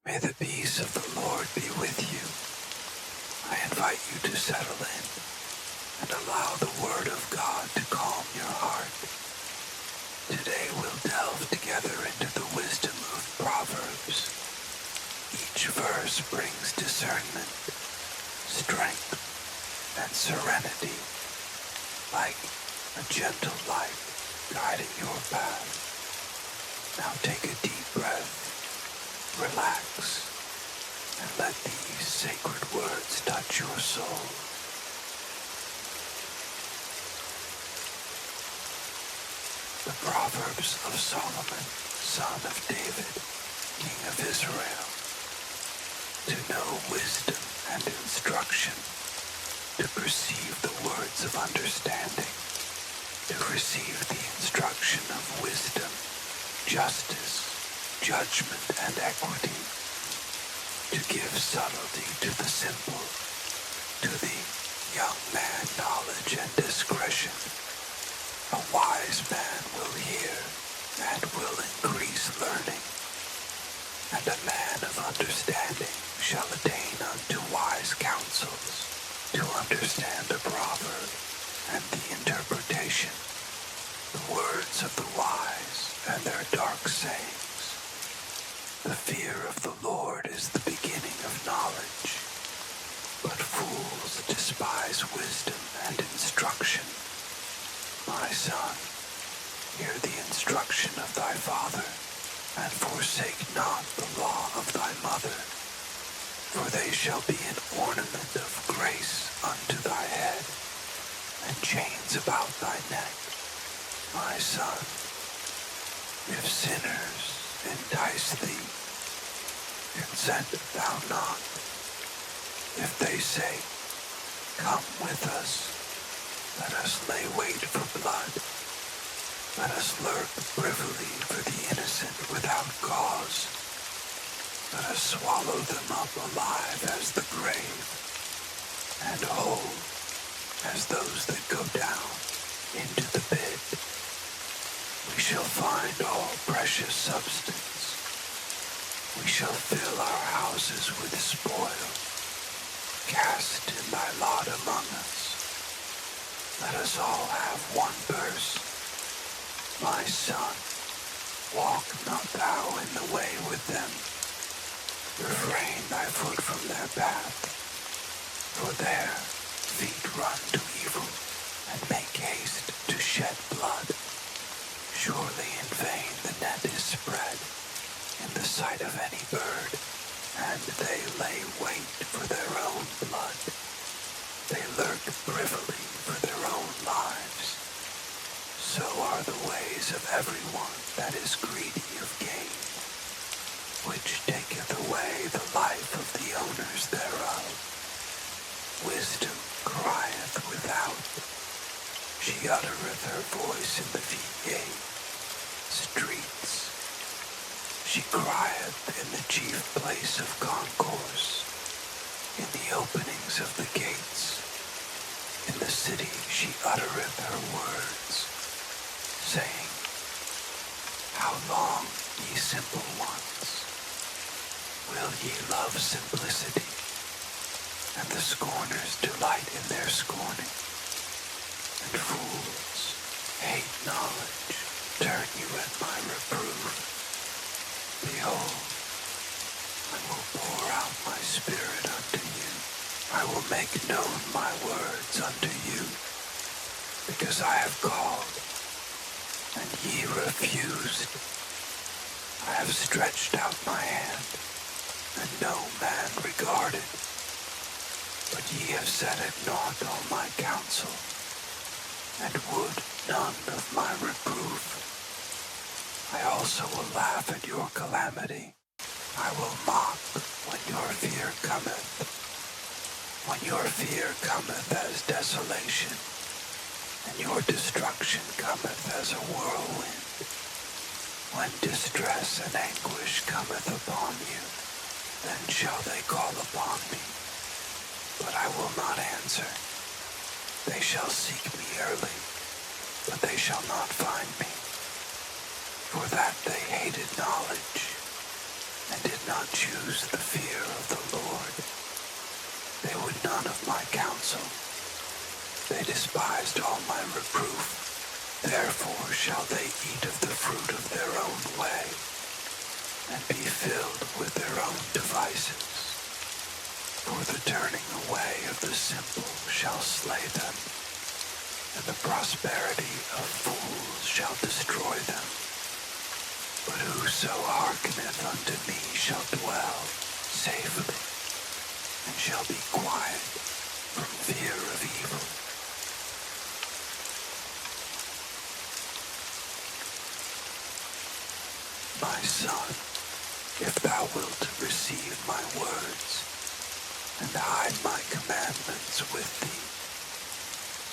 May the peace of the Lord be with you. I invite you to settle in and allow the Word of God to calm your heart. Today we'll delve together into the wisdom of Proverbs. Each verse brings discernment, strength, and serenity, like a gentle light guiding your path. Now take a deep breath. Relax, and let these sacred words touch your soul. The Proverbs of Solomon, son of David, king of Israel. To know wisdom and instruction, to perceive the words of understanding, to receive the instruction of wisdom, justice, judgment and equity, to give subtlety to the simple, to the young man knowledge and discretion. A wise man will hear and will increase learning, and a man of understanding shall attain unto wise counsels, to understand a proverb and the interpretation, the words of the wise and their dark sayings. The fear of the Lord is the beginning of knowledge, but fools despise wisdom and instruction. My son, hear the instruction of thy father, and forsake not the law of thy mother, for they shall be an ornament of grace unto thy head, and chains about thy neck. My son, if sinners entice thee, consent thou not. If they say, come with us, let us lay wait for blood. Let us lurk privily for the innocent without cause. Let us swallow them up alive as the grave, and whole as those that go down into the pit. We shall find all precious substance. We shall fill our houses with spoil. Cast in thy lot among us. Let us all have one purse. My son, walk not thou in the way with them. Refrain thy foot from their path. For their feet run to evil, and make haste to shed blood. Surely in vain the net is spread in the sight of any bird, and they lay wait for their own blood. They lurk privily for their own lives. So are the ways of everyone that is greedy of gain, which taketh away the life of the owners thereof. Wisdom crieth without. She uttereth her voice in the gate streets. She crieth in the chief place of concourse, in the openings of the gates. In the city she uttereth her words, saying, how long, ye simple ones, will ye love simplicity? And the scorners delight in their scorning, and fools hate knowledge. Turn you at my reproof. Behold, I will pour out my spirit unto you. I will make known my words unto you, because I have called, and ye refused. I have stretched out my hand, and no man regarded. But ye have set at naught all my counsel, and would none of my reproof. I also will laugh at your calamity. I will mock when your fear cometh. When your fear cometh as desolation, and your destruction cometh as a whirlwind. When distress and anguish cometh upon you, then shall they call upon me, but I will not answer. They shall seek me early, but they shall not find me. For that they hated knowledge, and did not choose the fear of the Lord. They would none of my counsel. They despised all my reproof. Therefore shall they eat of the fruit of their own way, and be filled with their own devices. For the turning away of the simple shall slay them, and the prosperity of fools shall destroy them. But whoso hearkeneth unto me shall dwell safely, and shall be quiet from fear of evil. My son, if thou wilt receive my words, and hide my commandments with thee,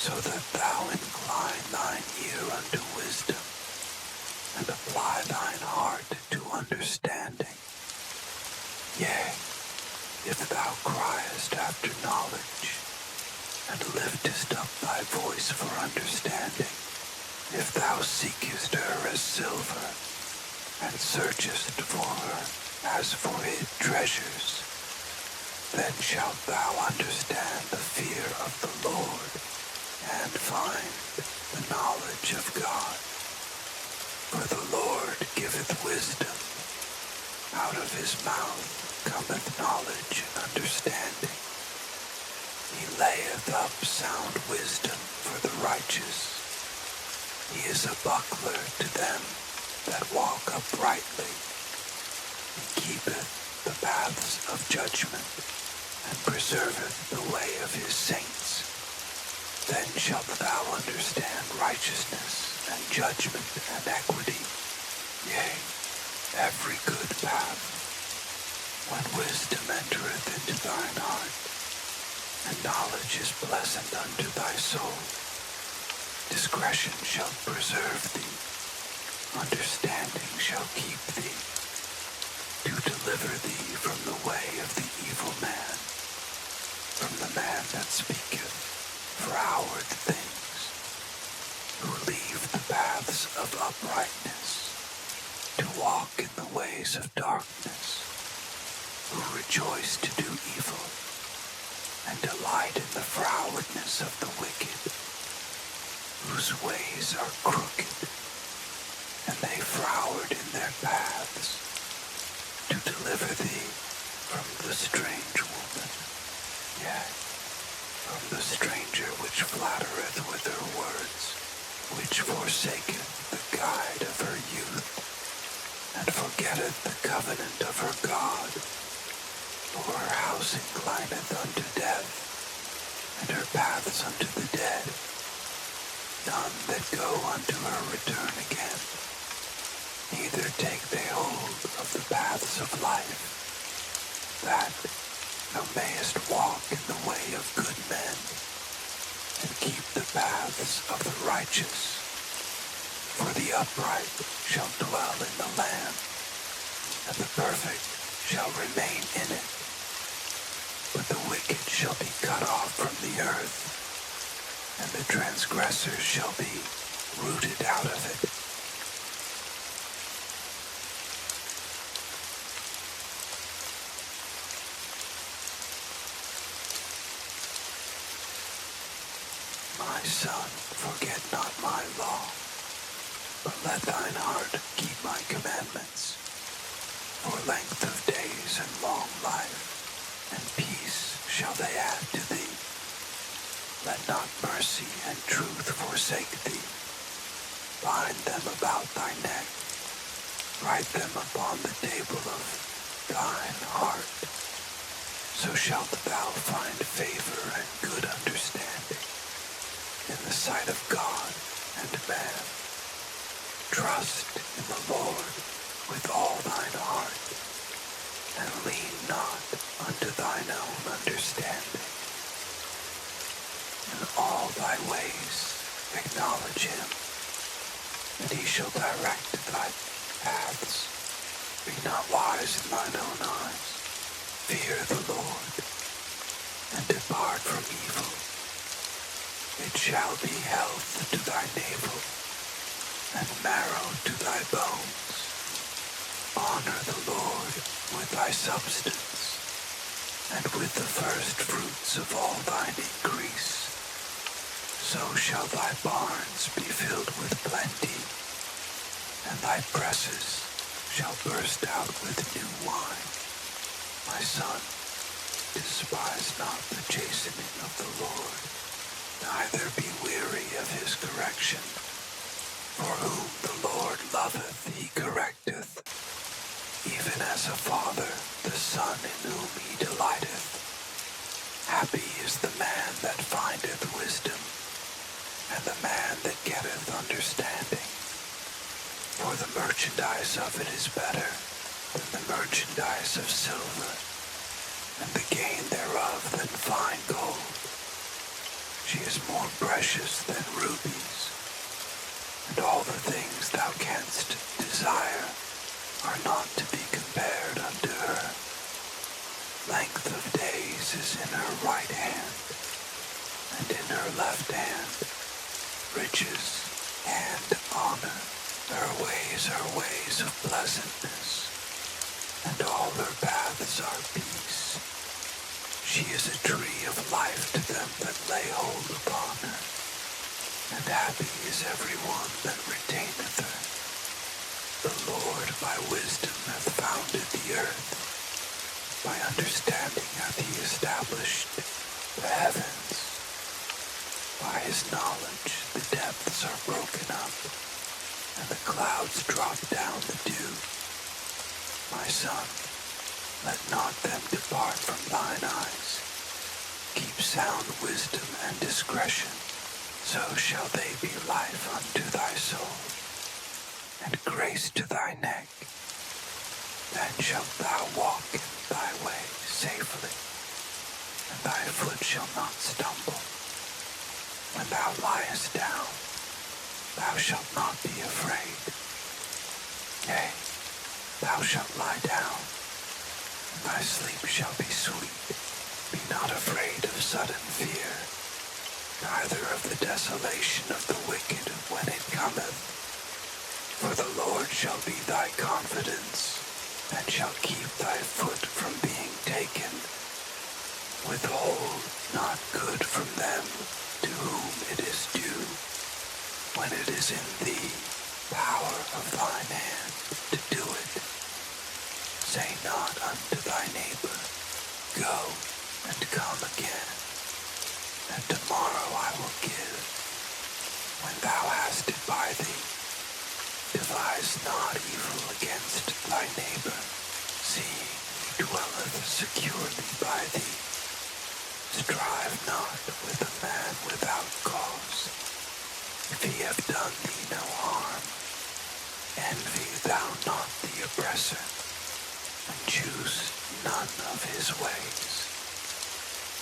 so that thou incline thine ear unto wisdom, and apply thine heart to understanding. Yea, if thou criest after knowledge, and liftest up thy voice for understanding, if thou seekest her as silver, and searchest for her as for hid treasures, then shalt thou understand the fear of the Lord, and find the knowledge of God. For the Lord giveth wisdom, out of his mouth cometh knowledge and understanding. He layeth up sound wisdom for the righteous. He is a buckler to them that walk uprightly. He keepeth the paths of judgment, and preserveth the way of his saints. Then shalt thou understand righteousness, and judgment, and equity, yea, every good path. When wisdom entereth into thine heart, and knowledge is pleasant unto thy soul, discretion shall preserve thee, understanding shall keep thee, to deliver thee from the way of the evil man, from the man that speaketh froward things, who leave the paths of uprightness, to walk in the ways of darkness, who rejoice to do evil, and delight in the frowardness of the wicked, whose ways are crooked, and they froward in their paths, to deliver thee from the strange woman, yea, from the stranger which flattereth with her words, which forsaketh the guide of her youth, and forgetteth the covenant of her God. For her house inclineth unto death, and her paths unto the dead. None that go unto her return again, neither take they hold of the paths of life, that thou mayest walk in the way of good men, and keep the paths of the righteous. For the upright shall dwell in the land, and the perfect shall remain in it. But the wicked shall be cut off from the earth, and the transgressors shall be rooted out of it. My son, forget not my law, but let thine heart keep my commandments. For length of days and long life, and peace shall they add to thee. Let not mercy and truth forsake thee. Bind them about thy neck. Write them upon the table of thine heart. So shalt thou find favor and good understanding in the sight of God and man. Trust in the Lord with all thine heart, and lean not unto thine own understanding. In all thy ways acknowledge him, and he shall direct thy paths. Be not wise in thine own eyes. Fear the Lord, and depart from evil. It shall be health to thy navel, and marrow to thy bones. Honor the Lord with thy substance, and with the first fruits of all thine increase. So shall thy barns be filled with plenty, and thy presses shall burst out with new wine. My son, despise not the chastening of the Lord, neither be weary of his correction. For whom the Lord loveth, he correcteth, even as a father the son in whom he delighteth. Happy is the man that findeth wisdom, and the man that getteth understanding. For the merchandise of it is better than the merchandise of silver, and the gain thereof than fine gold. She is more precious than rubies, and all the things thou canst desire are not to be compared unto her. Length of days is in her right hand, and in her left hand riches and honor. Her ways are ways of pleasantness, and all her paths are peace. She is a tree of life to them that lay hold upon her, and happy is every one that retaineth her. The Lord by wisdom hath founded the earth, by understanding hath he established the heavens. By his knowledge the depths are broken up, and the clouds drop down the dew. My son, let not them depart from thine eyes. Keep sound wisdom and discretion, so shall they be life unto thy soul, and grace to thy neck. Then shalt thou walk in thy way safely, and thy foot shall not stumble. When thou liest down, thou shalt not be afraid. Yea, thou shalt lie down, and thy sleep shall be sweet. Be not afraid of sudden fear, neither of the desolation of the wicked when it cometh. For the Lord shall be thy confidence, and shall keep thy foot from being taken. Withhold not good from them to whom it is due, when it is in thee power of thine hand to do it. Say not unto thy neighbor, Go and come again, and tomorrow I will give, when thou hast it by thee. Devise not evil against thy neighbor, seeing he dwelleth securely by thee. Strive not with a man without cause, if he have done thee no harm. Envy thou not the oppressor, and choose none of his ways.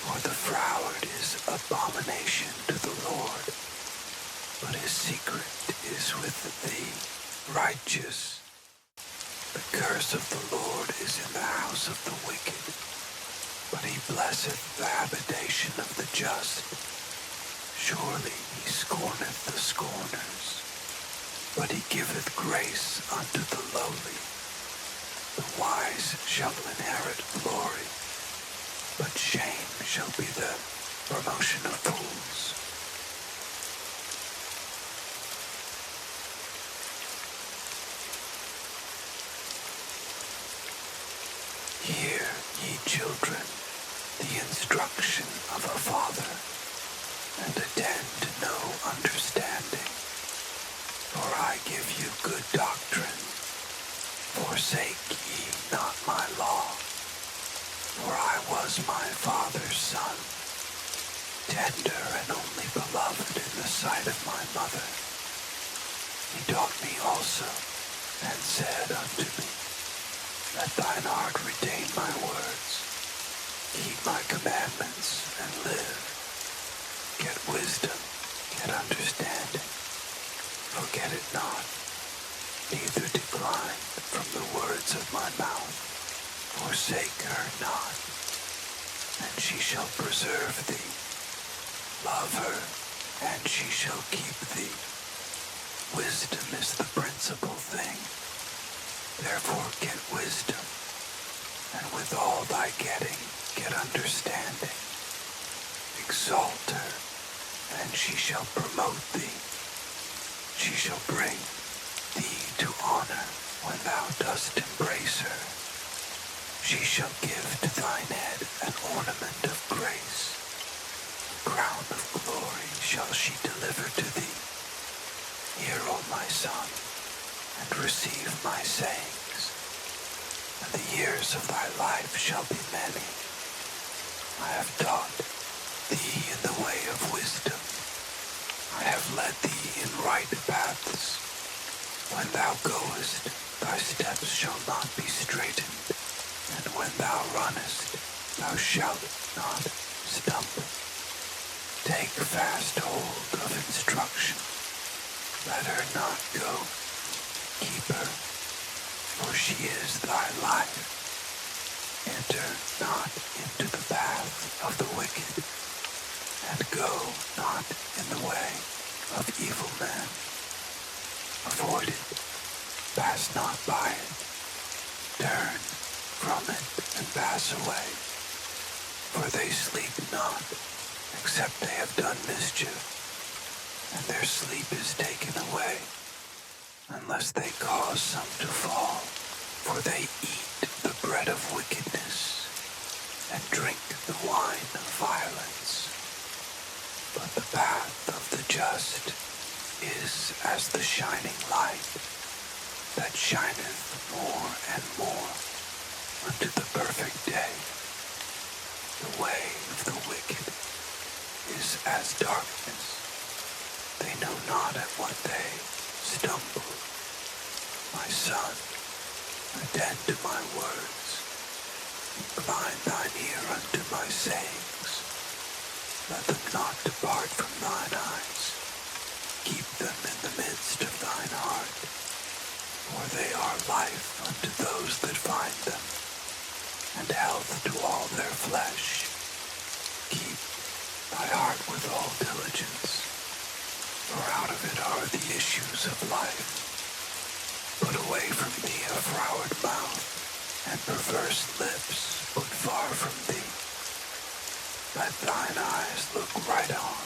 For the froward is abomination to the Lord, but his secret is with thee. Righteous. The curse of the Lord is in the house of the wicked, but he blesseth the habitation of the just. Surely he scorneth the scorners, but he giveth grace unto the lowly. The wise shall inherit glory, but shame shall be the promotion of fools. Hear, ye children, the instruction of a father, and attend to no understanding. For I give you good doctrine. Forsake ye not my law. For I was my father's son, tender and only beloved in the sight of my mother. He taught me also, and said unto me, Let thine heart retain my words. Keep my commandments and live. Get wisdom, get understanding. Forget it not, neither decline from the words of my mouth. Forsake her not, and she shall preserve thee. Love her, and she shall keep thee. Wisdom is the principal thing. Therefore get wisdom, and with all thy getting get understanding. Exalt her, and she shall promote thee. She shall bring thee to honor when thou dost embrace her. She shall give to thine head an ornament of grace. A crown of glory shall she deliver to thee. Hear, O my son, and receive my sayings, and the years of thy life shall be many. I have taught thee in the way of wisdom. I have led thee in right paths. When thou goest, thy steps shall not be straitened, and when thou runnest, thou shalt not stumble. Take fast hold of instruction. Let her not go. Keep her, for she is thy life. Enter not into the path of the wicked, and go not in the way of evil men. Avoid it, pass not by it. Turn from it and pass away. For they sleep not, except they have done mischief, and their sleep is taken away, unless they cause some to fall. For they eat the bread of wickedness, and drink the wine of violence. But the path of the just is as the shining light, that shineth more and more unto the perfect day. The way of the wicked is as darkness. They know not at what they stumble. My son, attend to my words. Incline thine ear unto my sayings. Let them not depart from thine eyes. Keep them in the midst of thine heart, for they are life unto those that find them, and health to all their flesh. Keep thy heart with all diligence, for out of it are the issues of life. Put away from thee a froward mouth, and perverse lips put far from thee. Let thine eyes look right on,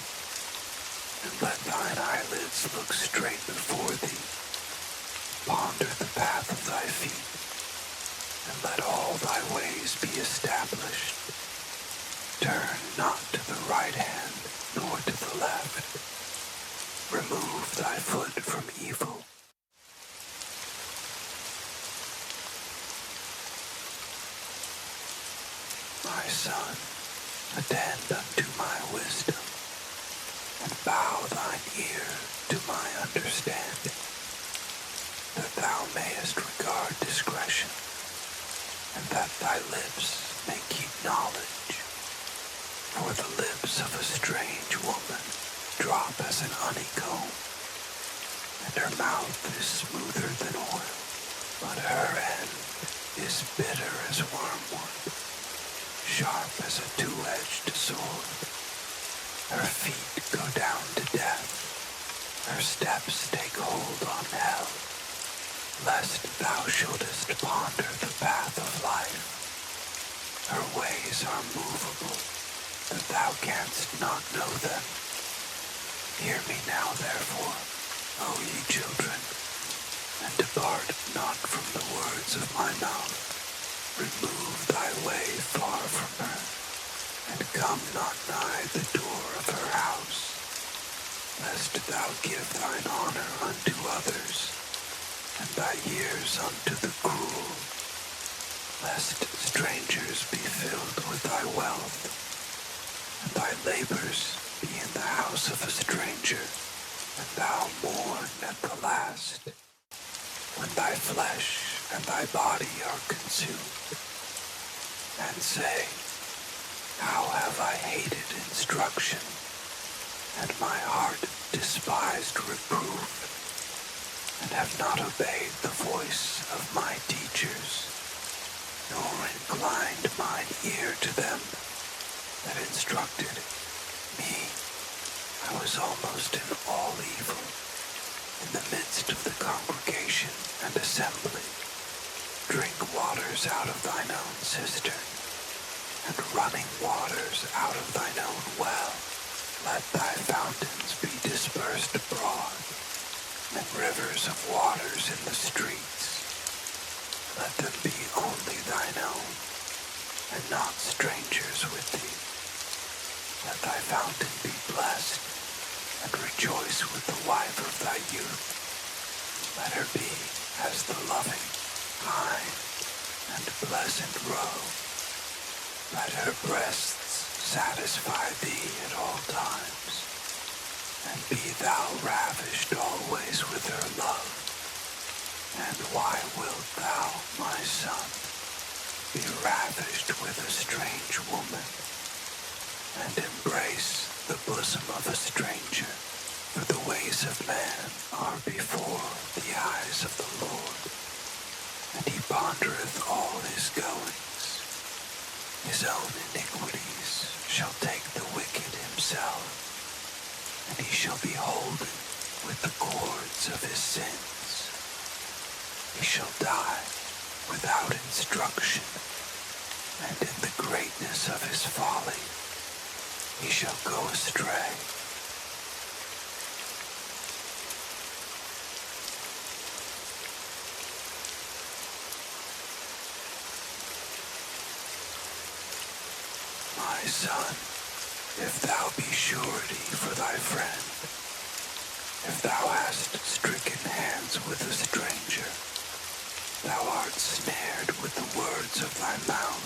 and let thine eyelids look straight before thee. Ponder the path of thy feet, and let all thy ways be established. Turn not to the right hand, nor to the left. Remove thy foot from evil. My son, attend unto my wisdom, and bow thine ear to my understanding, that thou mayest regard discretion, and that thy lips may keep knowledge. For the lips of a strange woman drop as an honeycomb, and her mouth is smoother than oil, but her end is bitter as wormwood, sharp as a two-edged sword. Her feet go down to death, her steps take hold on hell, lest thou shouldest ponder the path of life. Her ways are movable, that thou canst not know them. Hear me now, therefore, O ye children, and depart not from the words of my mouth. Remove thy way far from her, and come not nigh the door of her house, lest thou give thine honor unto others, and thy years unto the cruel, lest strangers be filled with thy wealth, and thy labors be in the house of a stranger, and thou mourn at the last, when thy flesh and thy body are consumed, and say, how have I hated instruction, and my heart despised reproof, and have not obeyed the voice of my teachers, nor inclined mine ear to them that instructed me. I was almost in all evil, in the midst of the congregation and assembly. Drink water waters out of thine own cistern, and running waters out of thine own well. Let thy fountains be dispersed abroad, and rivers of waters in the streets. Let them be only thine own, and not strangers with thee. Let thy fountain be blessed, and rejoice with the wife of thy youth. Let her be as the loving hind and pleasant roe. Let her breasts satisfy thee at all times, and be thou ravished always with her love. And why wilt thou, my son, be ravished with a strange woman, and embrace the bosom of a stranger? For the ways of man are before the eyes of the Lord, and he pondereth all his goings. His own iniquities shall take the wicked himself, and he shall be holden with the cords of his sins. He shall die without instruction, and in the greatness of his folly he shall go astray. My son, if thou be surety for thy friend, if thou hast stricken hands with a stranger, thou art snared with the words of thy mouth,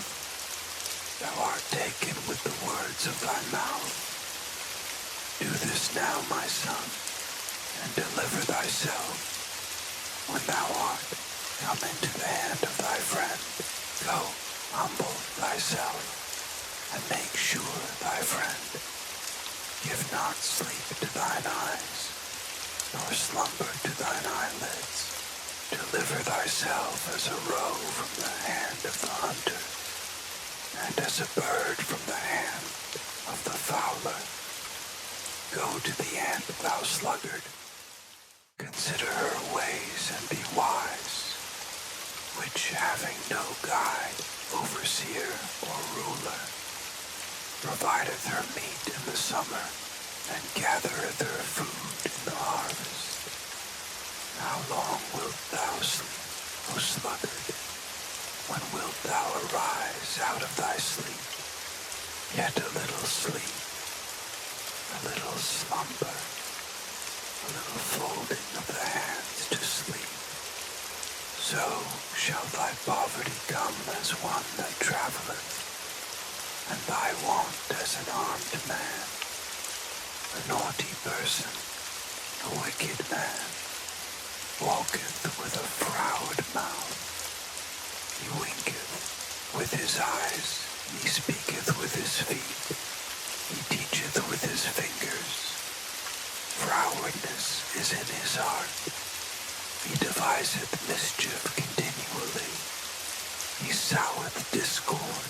thou art taken with the words of thy mouth. Do this now, my son, and deliver thyself. When thou art come into the hand of thy friend, go, humble thyself, and make sure thy friend. Give not sleep to thine eyes, nor slumber to thine eyelids. Deliver thyself as a roe from the hand of the hunter, and as a bird from the hand of the fowler. Go to the ant, thou sluggard. Consider her ways and be wise, which having no guide, overseer, or ruler, provideth her meat in the summer, and gathereth her food in the harvest. How long wilt thou sleep, O sluggard? When wilt thou arise out of thy sleep? Yet a little sleep, a little slumber, a little folding of the hands to sleep. So shall thy poverty come as one that travelleth, and thy want as an armed man. A naughty person, a wicked man, walketh with a froward mouth. He winketh with his eyes, he speaketh with his feet, he teacheth with his fingers. Frowardness is in his heart. He deviseth mischief continually. He soweth discord.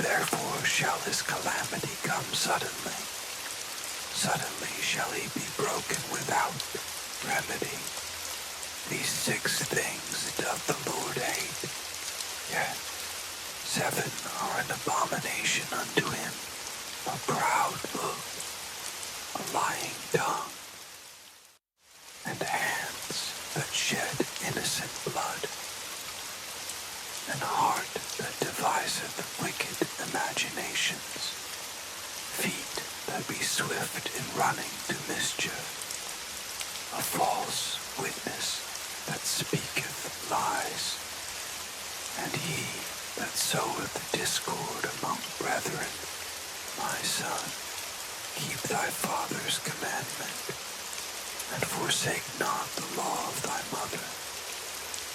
Therefore shall his calamity come suddenly. Suddenly shall he be broken without remedy. These 6 things doth the Lord hate, yet 7 are an abomination unto him: a proud look, a lying tongue, and hands that shed innocent blood, and a heart that deviseth wicked imaginations, feet that be swift in running to mischief, a false witness that speaketh lies, and he that soweth discord among brethren. My son, keep thy father's commandment, and forsake not the law of thy mother.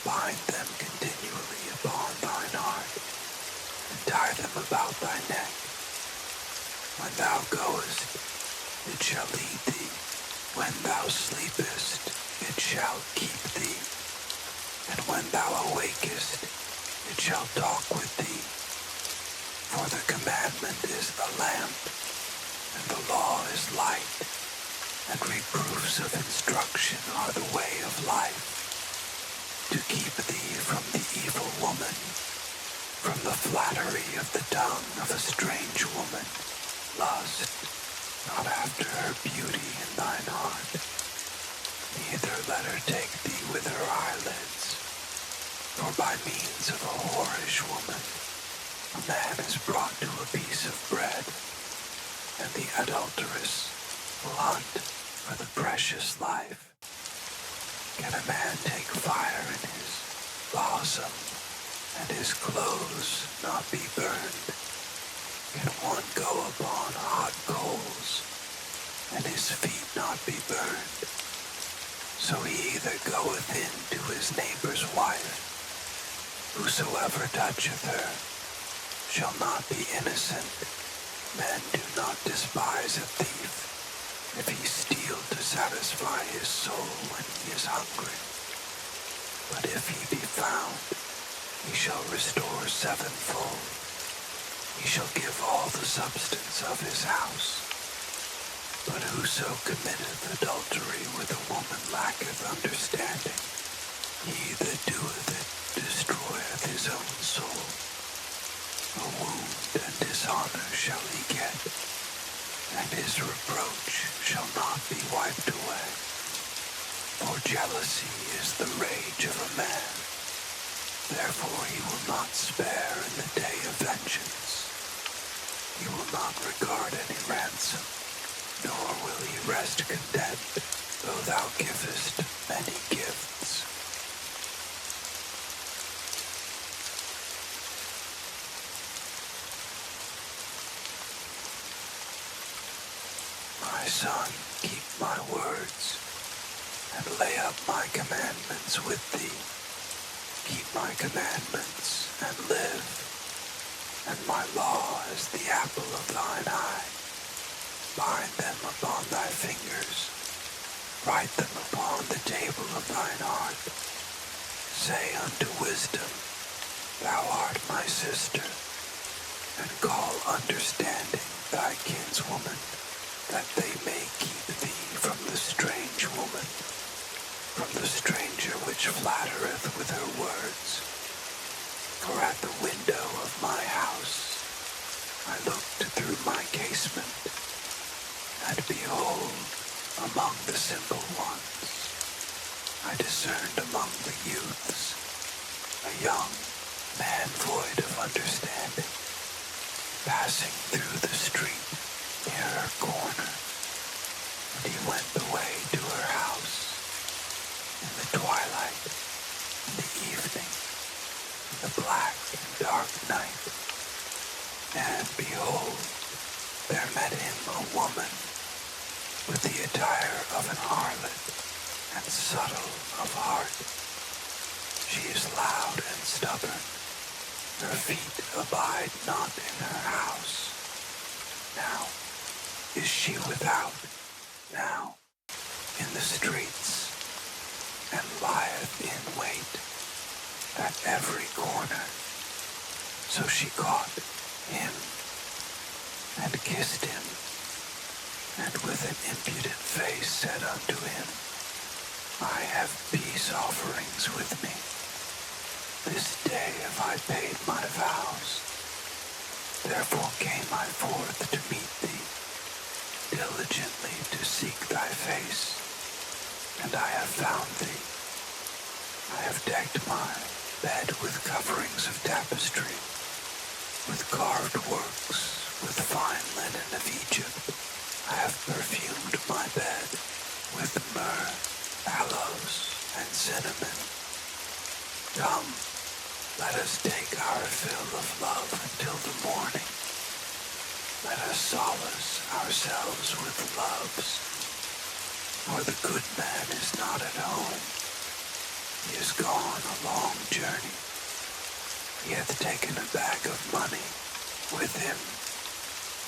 Bind them continually upon thine heart, and tie them about thy neck. When thou goest, it shall lead thee. When thou sleepest, it shall keep thee. And when thou awakest, it shall talk with thee. For the commandment is a lamp, and the law is light, and reproofs of instruction are the way of life. to keep thee from the evil woman, from the flattery of the tongue of a strange woman. Lust not after her beauty in thine heart, neither let her take thee with her eyelids. For by means of a whorish woman, a man is brought to a piece of bread, and the adulteress will hunt for the precious life. Can a man take fire in his bosom, and his clothes not be burned? Can one go upon hot coals, and his feet not be burned? So he that goeth in to his neighbor's wife, whosoever toucheth her, shall not be innocent. Men do not despise a thief, if he steal to satisfy his soul when he is hungry. But if he be found, he shall restore sevenfold. He shall give all the substance of his house. But whoso committeth adultery with a woman lacketh understanding. He that doeth it destroyeth his own soul. A wound and dishonor shall he get, and his reproach shall not be wiped away. For jealousy is the rage of a man, therefore he will not spare in the day of vengeance. He will not regard any ransom, nor will he rest content, though thou givest many gifts. My son, keep my words, and lay up my commandments with thee. Keep my commandments, and live, and my law is the apple of thine eye. Bind them upon thy fingers, write them upon the table of thine heart. Say unto wisdom, thou art my sister, and call understanding thy kinswoman, that they may keep thee from the strange woman, from the stranger which flattereth with her words. For at the window of my house I looked through my casement, and behold, among the simple ones I discerned among the youths a young man void of understanding, passing through the street near her corner, and he went the way to her house in the twilight, in the evening, in the black and dark night. And behold, there met him a woman with the attire of an harlot and subtle of heart. She is loud and stubborn, her feet abide not in her house. Now is she without, now in the streets, and lieth in wait at every corner. So she caught him and kissed him, and with an impudent face said unto him, I have peace offerings with me. This day have I paid my vows. Therefore came I forth to meet thee, diligently to seek thy face, and I have found thee. I have decked my bed with coverings of tapestry, with carved works, with fine linen of Egypt. I have perfumed my bed with myrrh, aloes, and cinnamon. Come, let us take our fill of love until the morning. Let us solace ourselves with loves. For the good man is not at home. He is gone a long journey. He hath taken a bag of money with him,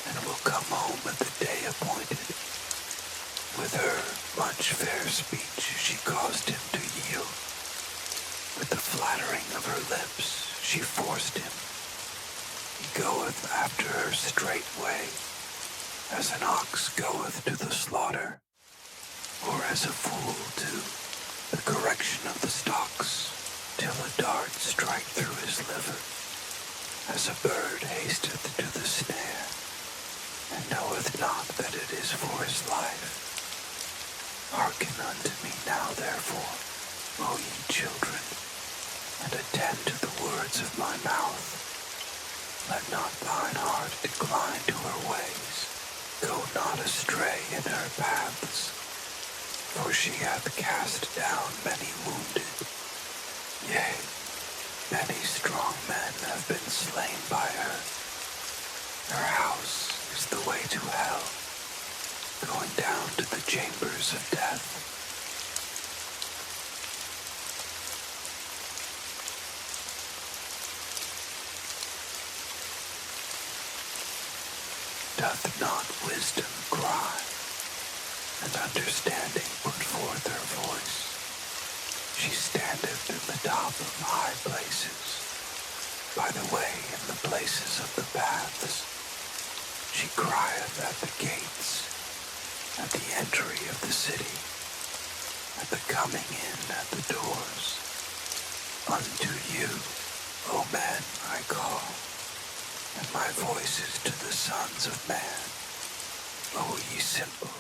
and will come home at the day appointed. With her much fair speech she caused him to yield. With the flattering of her lips she forced him. He goeth after her straightway, as an ox goeth to the slaughter, or as a fool to the correction of the stocks. till a dart strike through his liver, as a bird hasteth to the snare, and knoweth not that it is for his life. Hearken unto me now, therefore, O ye children, and attend to the words of my mouth. Let not thine heart decline to her ways. Go not astray in her paths, for she hath cast down many wounded. Yea, many strong men have been slain by her. Her house is the way to hell, going down to the chambers of death. Doth not wisdom cry, and understanding put forth her voice? She standeth in the top of high places, by the way in the places of the paths. She crieth at the gates, at the entry of the city, at the coming in at the doors. Unto you, O men, I call, and my voice is to the sons of man. O ye simple,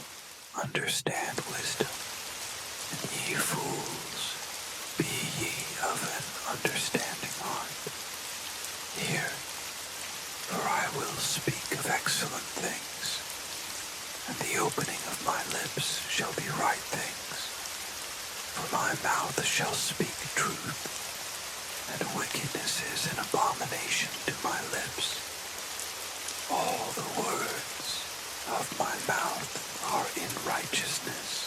understand wisdom, and ye fools, be ye of an understanding heart. Hear, for I will speak of excellent things, and the opening of my lips shall be right things. For my mouth shall speak truth, and wickedness is an abomination to my lips. All the words of my mouth are in righteousness.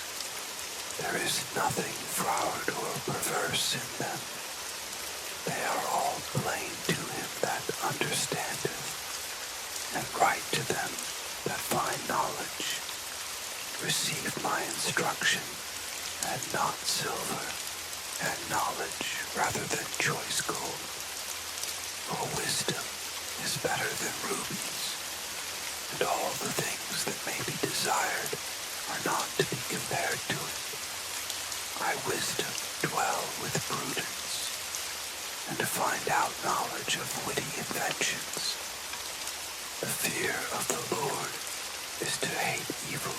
There is nothing froward or perverse in them. They are all plain to him that understandeth, and right to them that find knowledge. Receive my instruction, and not silver, and knowledge rather than choice gold. For wisdom is better than rubies, and all the things that may be desired are not to be compared to it. I, wisdom, dwell with prudence, and to find out knowledge of witty inventions. The fear of the Lord is to hate evil,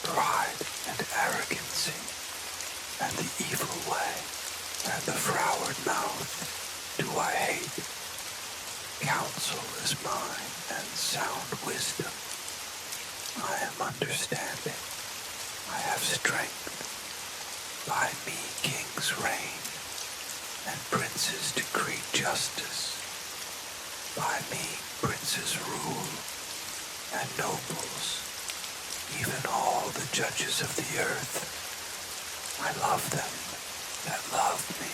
pride and arrogancy, and the evil way, and the froward mouth do I hate. Counsel is mine, and sound wisdom. I am understanding, I have strength. By me kings reign, and princes decree justice. By me princes rule, and nobles, even all the judges of the earth. I love them that love me,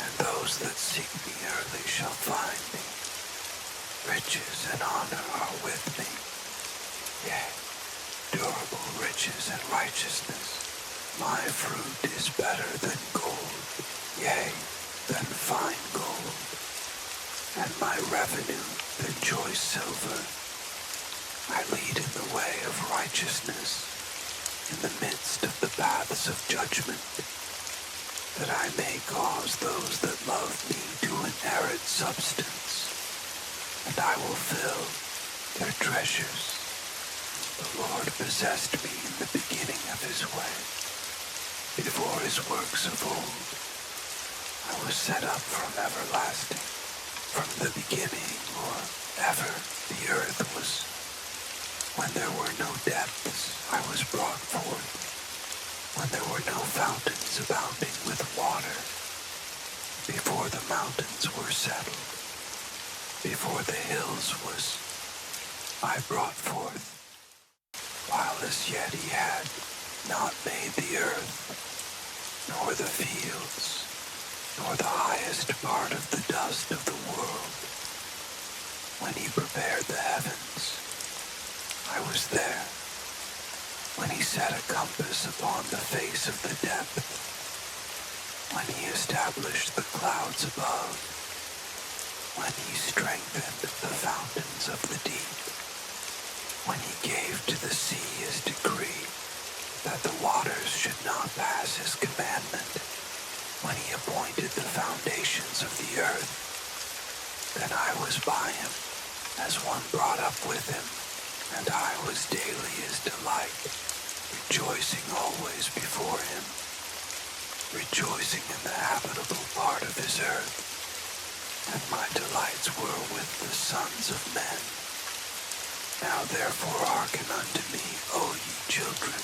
and those that seek me early shall find me. Riches and honor are with me, yea, durable riches and righteousness. My fruit is better than gold, yea, than fine gold, and my revenue than choice silver. I lead in the way of righteousness, in the midst of the paths of judgment, that I may cause those that love me to inherit substance, and I will fill their treasures. The Lord possessed me in the beginning of his way, before his works of old. I was set up from everlasting, from the beginning, or ever the earth was. When there were no depths, I was brought forth. When there were no fountains abounding with water, before the mountains were settled, before the hills was, I brought forth, while as yet he had not made the earth, nor the fields, nor the highest part of the dust of the world. When he prepared the heavens, I was there. When he set a compass upon the face of the depth, when he established the clouds above, when he strengthened the fountains of the deep, when he gave to the sea his decree, that the waters should not pass his commandment, when he he appointed the foundations of the earth. Then I was by him, as one brought up with him, and I was daily his delight, rejoicing always before him, rejoicing in the habitable part of his earth. And my delights were with the sons of men. Now therefore hearken unto me, O ye children,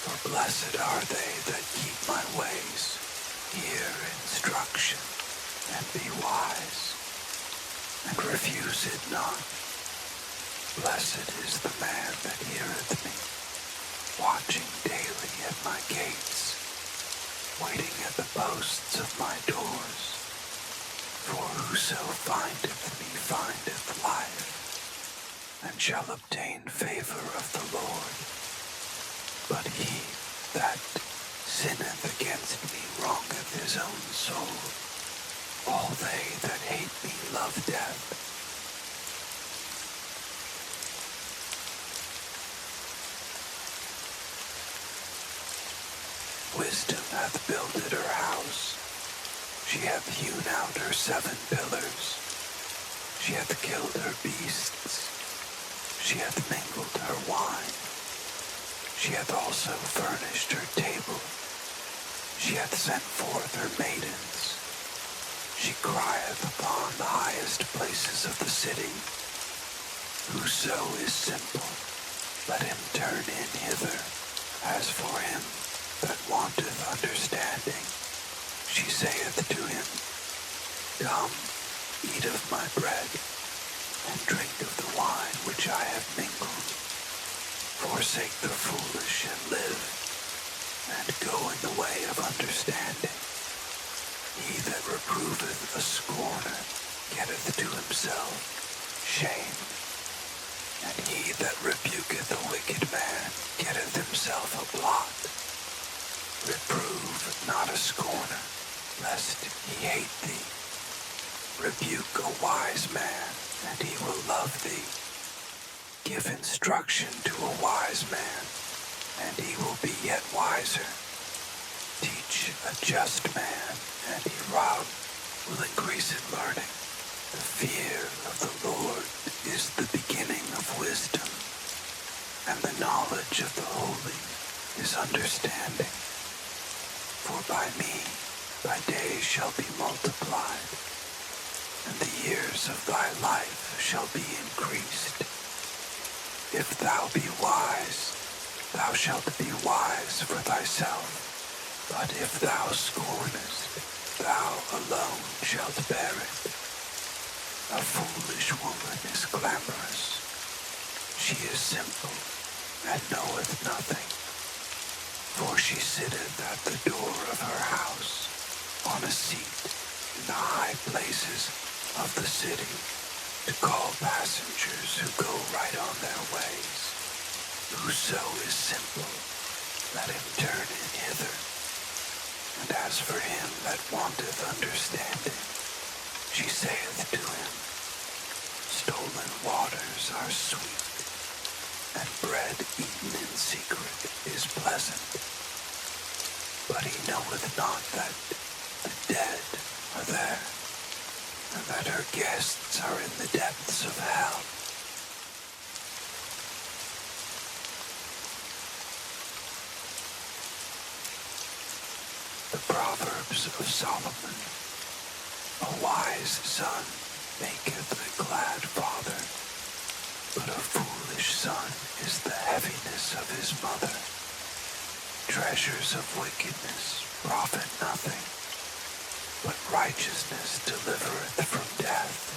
for blessed are they that keep my ways. Hear instruction, and be wise, and refuse it not. Blessed is the man that heareth me, watching daily at my gates, waiting at the posts of my doors. For whoso findeth me findeth life, and shall obtain favor of the Lord. But he that sinneth against me wrongeth his own soul. All they that hate me love death. Wisdom hath builded her house. She hath hewn out her 7 pillars. She hath killed her beasts. She hath mingled her wine. She hath also furnished her table. She hath sent forth her maidens. She crieth upon the highest places of the city. Whoso is simple, let him turn in hither. As for him that wanteth understanding, she saith to him, Come, eat of my bread, and drink of the wine which I have mingled. Forsake the foolish and live, and go in the way of understanding. He that reproveth a scorner getteth to himself shame, and he that rebuketh a wicked man getteth himself a blot. Reprove not a scorner, lest he hate thee. Rebuke a wise man, and he will love thee. Give instruction to a wise man, and he will be yet wiser. Teach a just man, and he will increase in learning. The fear of the Lord is the beginning of wisdom, and the knowledge of the holy is understanding. For by me thy days shall be multiplied, and the years of thy life shall be increased. If thou be wise, thou shalt be wise for thyself. But if thou scornest, thou alone shalt bear it. A foolish woman is clamorous. She is simple, and knoweth nothing. For she sitteth at the door of her house, on a seat in the high places of the city, to call passengers who go right on their ways. Whoso is simple, let him turn in hither. And as for him that wanteth understanding, she saith to him, Stolen waters are sweet, and bread eaten in secret is pleasant. But he knoweth not that the dead are there, and that her guests are in the depths of hell. The Proverbs of Solomon. A wise son maketh a glad father, but a foolish son is the heaviness of his mother. Treasures of wickedness profit nothing, but righteousness delivereth from death.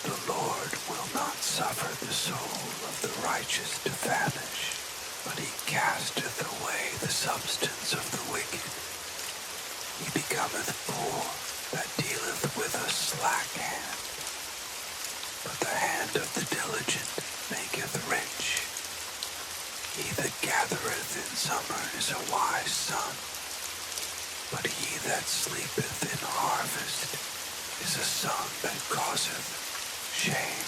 The Lord will not suffer the soul of the righteous to vanish, but he casteth away the substance of the wicked. He becometh poor that dealeth with a slack hand, but the hand of the diligent maketh rich. He that gathereth in summer is a wise son, but he that sleepeth in harvest is a son that causeth shame.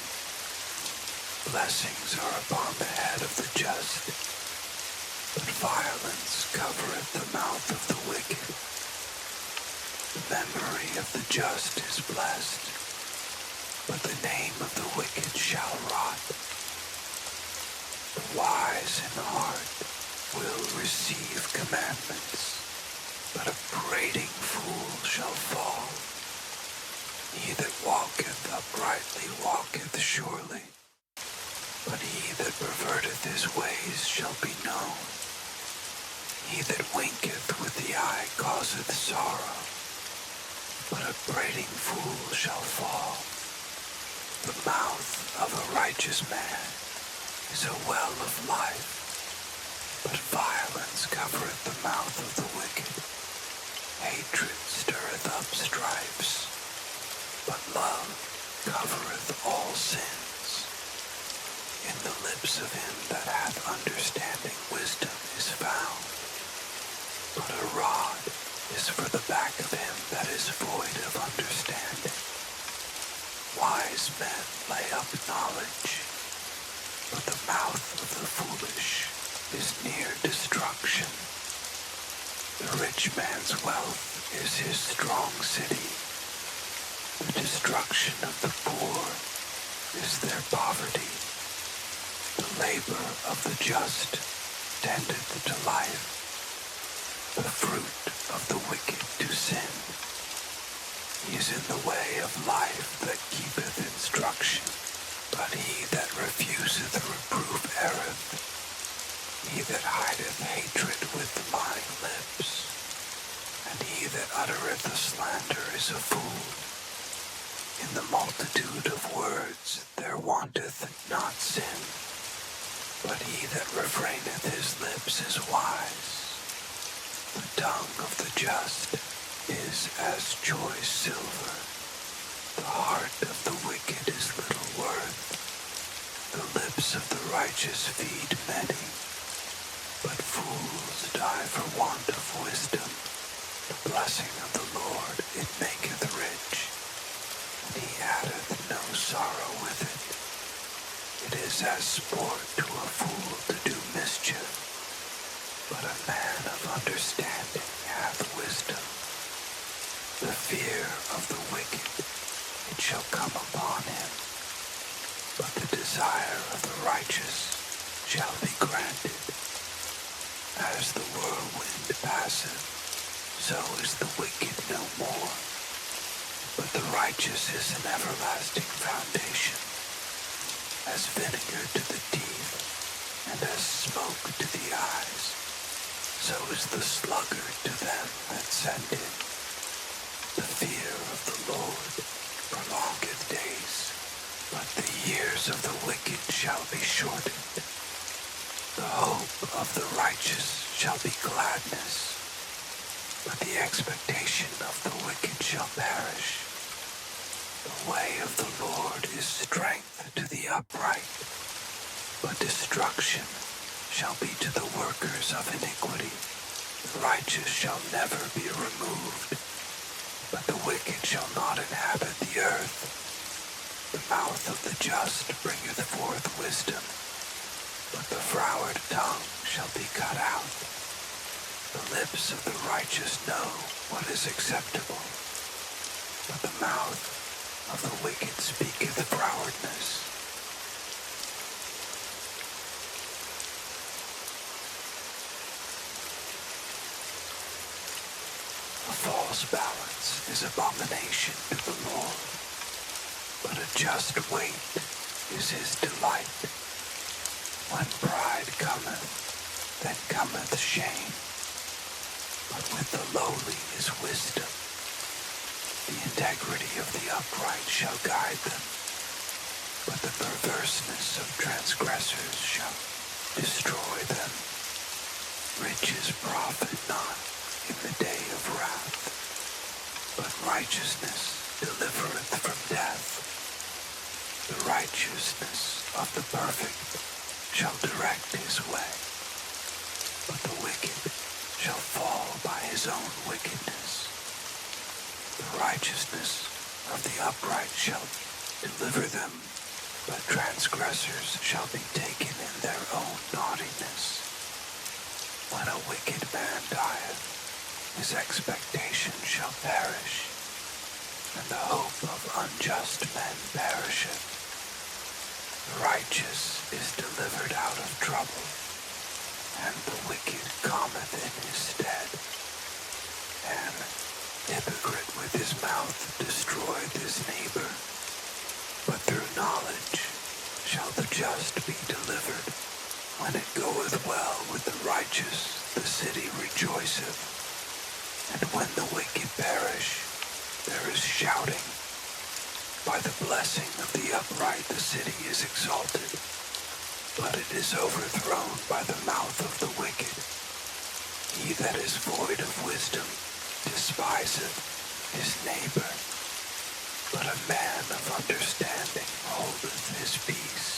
Blessings are upon the head of the just, but violence covereth the mouth of the wicked. The memory of the just is blessed, but the name of the wicked shall rot. The wise in heart will receive commandments, but a prating fool shall fall. He that walketh uprightly walketh surely, but he that perverteth his ways shall be known. He that winketh with the eye causeth sorrow, but a prating fool shall fall. The mouth of a righteous man is a well of life, but violence covereth the mouth of the wicked. Hatred stirreth up strifes, but love covereth all sins. In the lips of him that hath understanding wisdom is found, but a rod is for the back of him that is void of understanding. Wise men lay up knowledge, but the mouth of the foolish is near destruction. The rich man's wealth is his strong city. The destruction of the poor is their poverty. The labor of the just tendeth to life, the fruit of the wicked to sin. He is in the way of life that keepeth instruction, but he that refuseth reproof erreth. He that hideth hatred with lying lips, and he that uttereth a slander is a fool. In the multitude of words there wanteth not sin, but he that refraineth his lips is wise. The tongue of the just is as choice silver. The heart of the wicked is little worth. The lips of the righteous feed many, but fools die for want of wisdom. The blessing of the Lord, it maketh rich, and he addeth no sorrow with it. It is as sport to a fool to do mischief, but a man of understanding hath wisdom. The fear of the wicked, it shall come upon him, but the desire of the righteous shall be granted. As the whirlwind passeth, so is the wicked no more, but the righteous is an everlasting foundation. As vinegar to the teeth, and as smoke to the eyes, so is the sluggard to them that send him. The fear of the Lord prolongeth days, but the years of the wicked shall be shortened. The hope of the righteous shall be gladness, but the expectation of the wicked shall perish. The way of the Lord is strength to the upright, but destruction shall be to the workers of iniquity. The righteous shall never be removed, but the wicked shall not inhabit the earth. The mouth of the just bringeth forth wisdom, but the froward tongue shall be cut out. The lips of the righteous know what is acceptable, but the mouth of the wicked speaketh frowardness. A false balance is abomination to the Lord, but a just weight is his delight. When pride cometh, then cometh shame, but with the lowly is wisdom. The integrity of the upright shall guide them, but the perverseness of transgressors shall destroy them. Riches profit not in the day of wrath, but righteousness delivereth from death. The righteousness of the perfect shall direct his way, but the wicked shall fall by his own wickedness. The righteousness of the upright shall deliver them, but transgressors shall be taken in their own naughtiness. When a wicked man dieth, his expectation shall perish, and the hope of unjust men perisheth. The righteous is delivered out of trouble, and the wicked cometh in his stead. An hypocrite with his mouth destroyeth his neighbor, but through knowledge shall the just be delivered. When it goeth well with the righteous, the city rejoiceth, and when the wicked perish, there is shouting. By the blessing of the upright the city is exalted, but it is overthrown by the mouth of the wicked. He that is void of wisdom despiseth his neighbor, but a man of understanding holdeth his peace.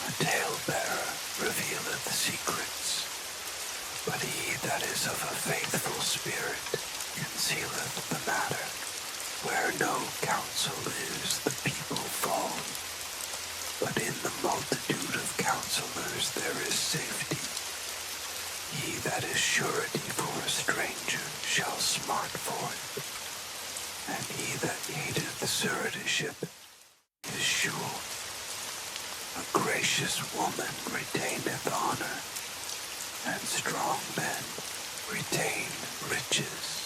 A talebearer revealeth secrets, but he that is of a faithful spirit concealeth the matter. Where no counsel is, the people fall, but in the multitude of counselors there is safety. He that is surety for a stranger shall smart for it, and he that hateth suretyship is sure. A gracious woman retaineth honor, and strong men retain riches.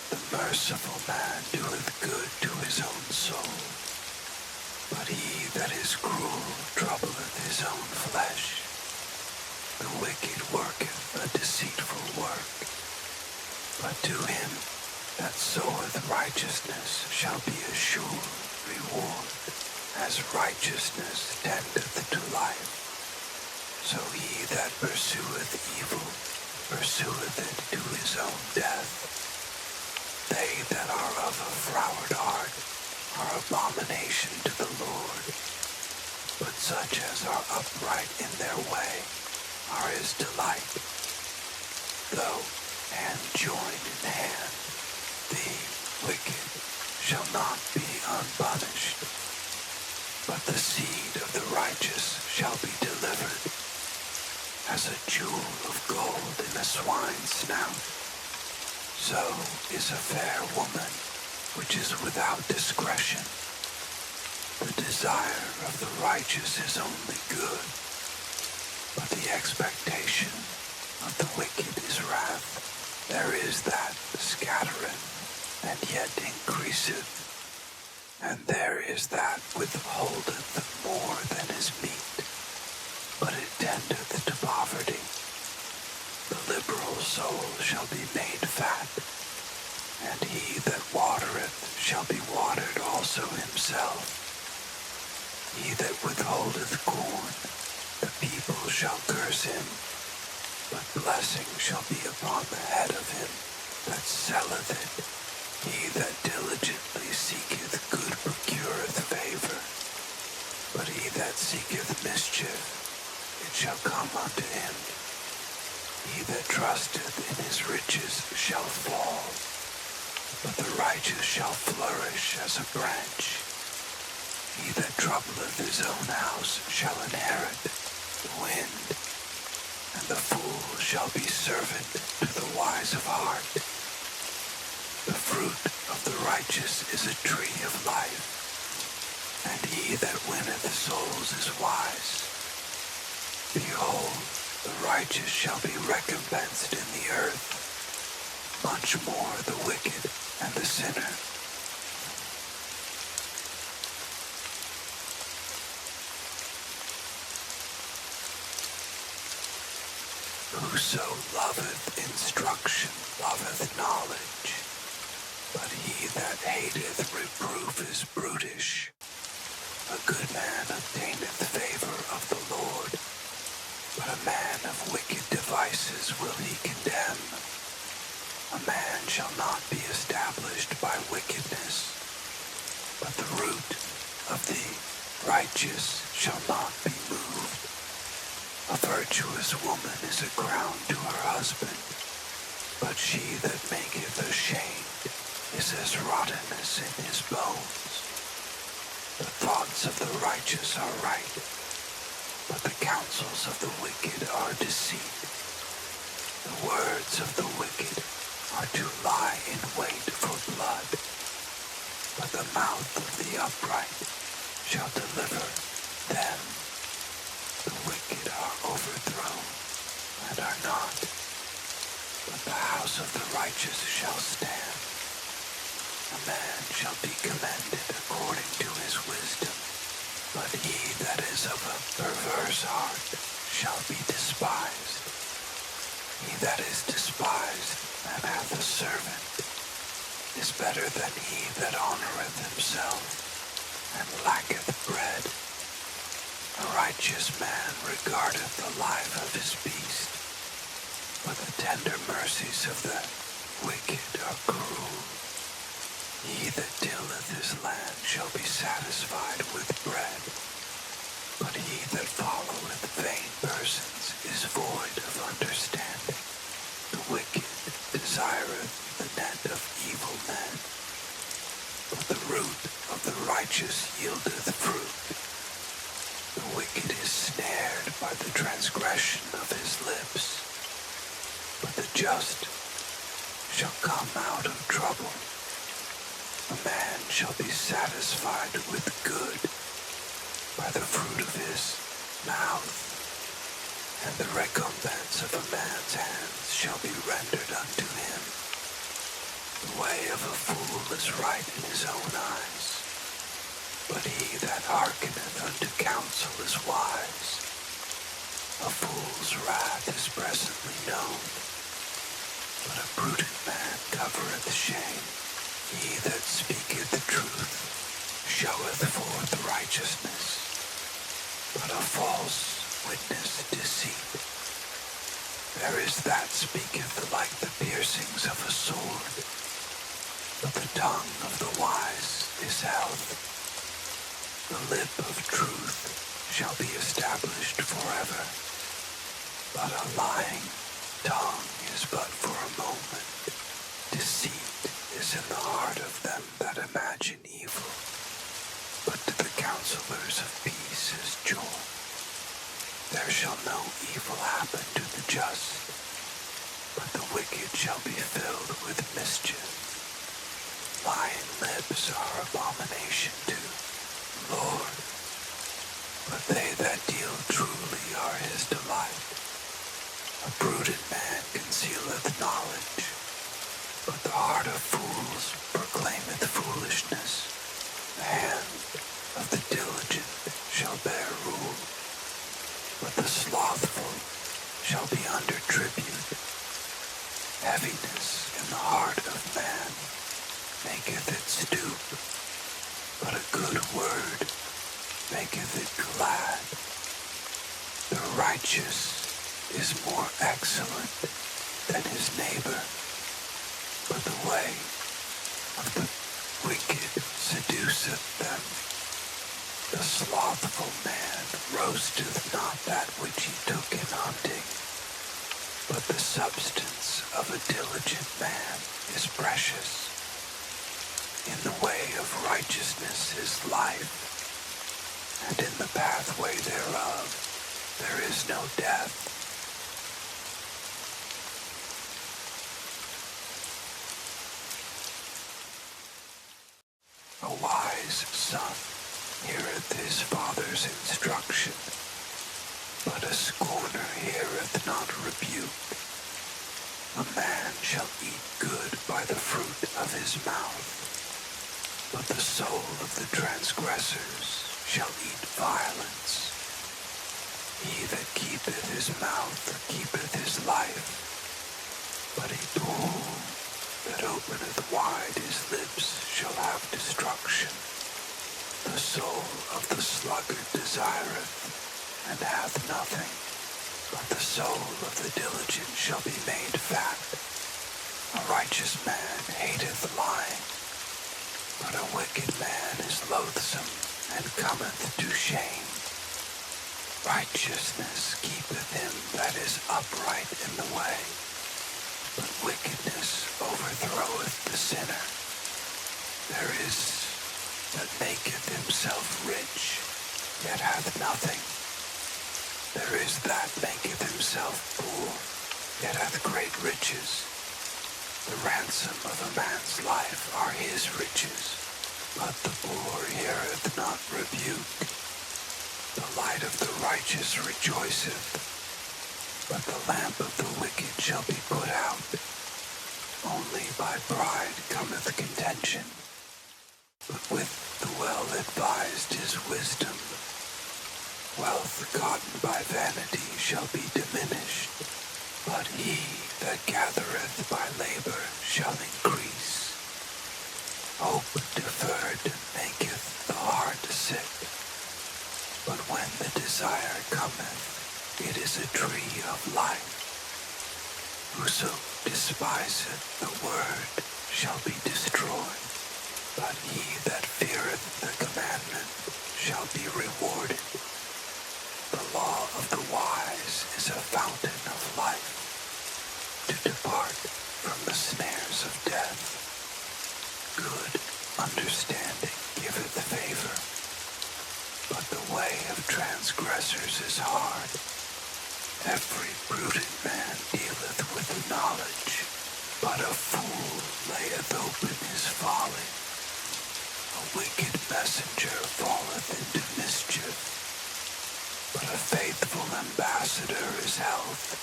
The merciful man doeth good to his own soul, but he that is cruel troubleth his own flesh. The wicked worketh a deceitful work, but to him that soweth righteousness shall be a sure reward. As righteousness tendeth to life, so he that pursueth evil pursueth it to his own death. They that are of a froward heart are abomination to the Lord, but such as are upright in their way are his delight. Though hand join in hand, the wicked shall not be unpunished, but the seed of the righteous shall be delivered. As a jewel of gold in a swine's snout, so is a fair woman which is without discretion. The desire of the righteous is only good, but the expectation of the wicked is wrath. There is that scattereth, and yet increaseth, and there is that withholdeth more than is meet, but it tendeth to poverty. The liberal soul shall be made fat, and he that watereth shall be watered also himself. He that withholdeth corn, the people shall curse him, but blessing shall be upon the head of him that selleth it. He that diligently seeketh good procureth favor, but he that seeketh mischief, it shall come unto him. He that trusteth in his riches shall fall, but the righteous shall flourish as a branch. He that troubleth his own house shall inherit the wind, and the fool shall be servant to the wise of heart. The fruit of the righteous is a tree of life, and he that winneth souls is wise. Behold, the righteous shall be recompensed in the earth, much more the wicked and the sinner. Whoso loveth instruction loveth knowledge, but he that hateth reproof is brutish. A good man obtaineth favor of the Lord, but a man of wicked devices will he condemn. A man shall not be established by wickedness, but the root of the righteous shall not be moved. A virtuous woman is a crown to her husband, but she that maketh ashamed is as rottenness in his bones. The thoughts of the righteous are right, but the counsels of the wicked are deceit. The words of the wicked are to lie in wait for blood, but the mouth of the upright shall deliver them. The wicked are overthrown and are not, but the house of the righteous shall stand. A man shall be commended according to his wisdom, but he that is of a perverse heart shall be despised. He that is despised and hath a servant is better than he that honoureth himself and lacketh bread. A righteous man regardeth the life of his beast, but the tender mercies of the wicked are cruel. He that tilleth his land shall be satisfied with bread, but he that followeth vain persons is void of understanding. The wicked desireth the net of evil men, but the root of the righteous yieldeth fruit. The wicked is snared by the transgression of his lips, but the just shall come out of trouble. A man shall be satisfied with good by the fruit of his mouth, and the recompense of a man's hands shall be rendered unto him. The way of a fool is right in his own eyes, but he that hearkeneth unto counsel is wise. A fool's wrath is presently known, but a prudent man covereth shame. He that speaketh the truth showeth forth righteousness, but a false witness deceit. There is that speaketh like the piercings of a sword, but the tongue of the wise is health. The lip of truth shall be established forever, but a lying tongue is but for a moment. Deceit is in the heart of them that imagine evil, but to the counselors of peace is joy. There shall no evil happen to the just, but the wicked shall be filled with mischief. Lying lips are abomination to the Lord, but they that deal truly are his delight. A prudent man concealeth knowledge, but the heart of fools proclaimeth foolishness. The hand of the diligent shall bear rule, but the slothful shall be under tribute. Heaviness in the heart of man maketh it stoop, but a good word maketh it glad. The righteous is more excellent than his neighbor, but the way of the wicked seduceth them. The slothful man roasteth not that which he took in hunting, but the substance of a diligent man is precious. In the way of righteousness is life, and in the pathway thereof there is no death. A wise son heareth his father's instruction, but a scorner heareth not rebuke. A man shall eat good by the fruit of his mouth, but the soul of the transgressors shall eat violence. He that keepeth his mouth keepeth his life, but a fool that openeth wide his lips shall have destruction. The soul of the sluggard desireth, and hath nothing, but the soul of the diligent shall be made fat. A righteous man hateth lying, but a wicked man is loathsome, and cometh to shame. Righteousness keepeth him that is upright in the way, but wickedness overthroweth the sinner. There is that maketh himself rich, yet hath nothing. There is that maketh himself poor, yet hath great riches. The ransom of a man's life are his riches, but the poor heareth not rebuke. The light of the righteous rejoiceth, but the lamp of the wicked shall be put out. Only by pride cometh contention, but with the well-advised is wisdom. Wealth gotten by vanity shall be diminished, but he that gathereth by labor shall increase. Hope deferred maketh the heart sick, but when the desire cometh, it is a tree of life. Whoso despiseth the word shall be destroyed, but he that feareth the commandment shall be rewarded. The law of the wise is a fountain of life, to depart from the snares of death. Good understanding giveth favor, but the way of transgressors is hard. Every prudent man dealeth with knowledge, but a fool layeth open his folly. A wicked messenger falleth into mischief, but a faithful ambassador is health.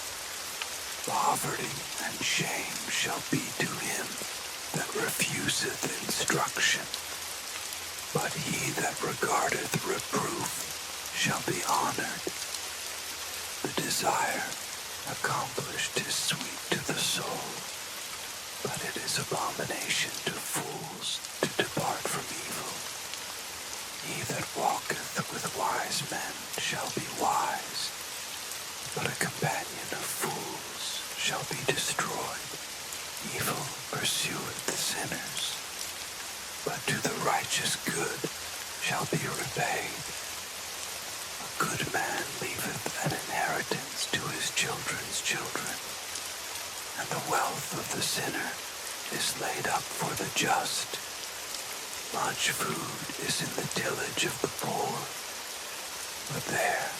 Poverty and shame shall be to him that refuseth instruction, but he that regardeth reproof shall be honored. The desire accomplished is sweet to the soul, but it is abomination to fools to depart from evil. He that walketh with wise men shall be wise, but a companion of fools shall be destroyed. Evil pursueth the sinners, but to the righteous good shall be repaid. A good man leaveth an inheritance to his children's children, and the wealth of the sinner is laid up for the just. Much food is in the tillage of the poor, but there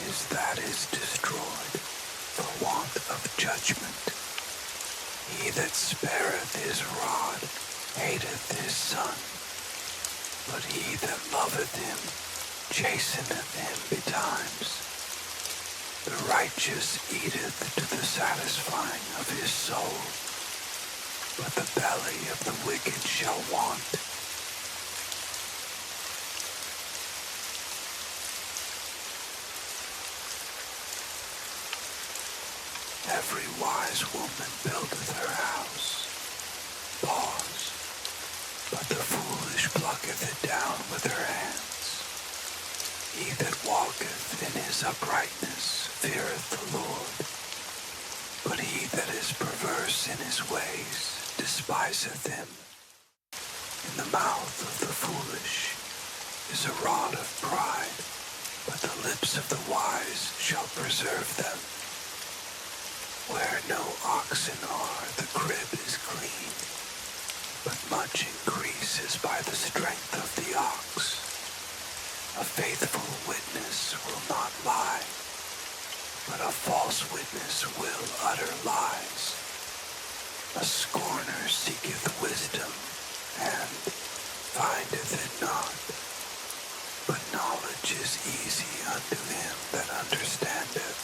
is that is destroyed for want of judgment. He that spareth his rod hateth his son, but he that loveth him chasteneth him betimes. The righteous eateth to the satisfying of his soul, but the belly of the wicked shall want. Every wise woman buildeth her house. Pause. But the foolish plucketh it down with her hands. He that walketh in his uprightness feareth the Lord, but he that is perverse in his ways despiseth him. In the mouth of the foolish is a rod of pride, but the lips of the wise shall preserve them. Where no oxen are, the crib is clean, but much increase is by the strength of the ox. A faithful witness will not lie, but a false witness will utter lies. A scorner seeketh wisdom, and findeth it not, but knowledge is easy unto him that understandeth.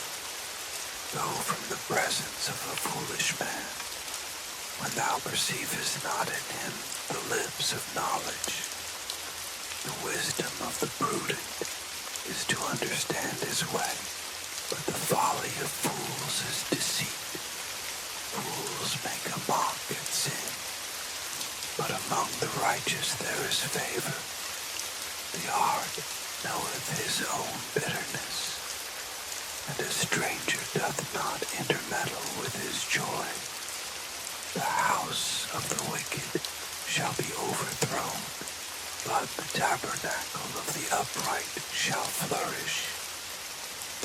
Go from the presence of a foolish man, when thou perceivest not in him the lips of knowledge. The wisdom of the prudent is to understand his way, but the folly of fools is deceit. Fools make a mock at sin, but among the righteous there is favor. The heart knoweth his own bitterness, and a stranger doth not intermeddle with his joy. The house of the wicked shall be overthrown, but the tabernacle of the upright shall flourish.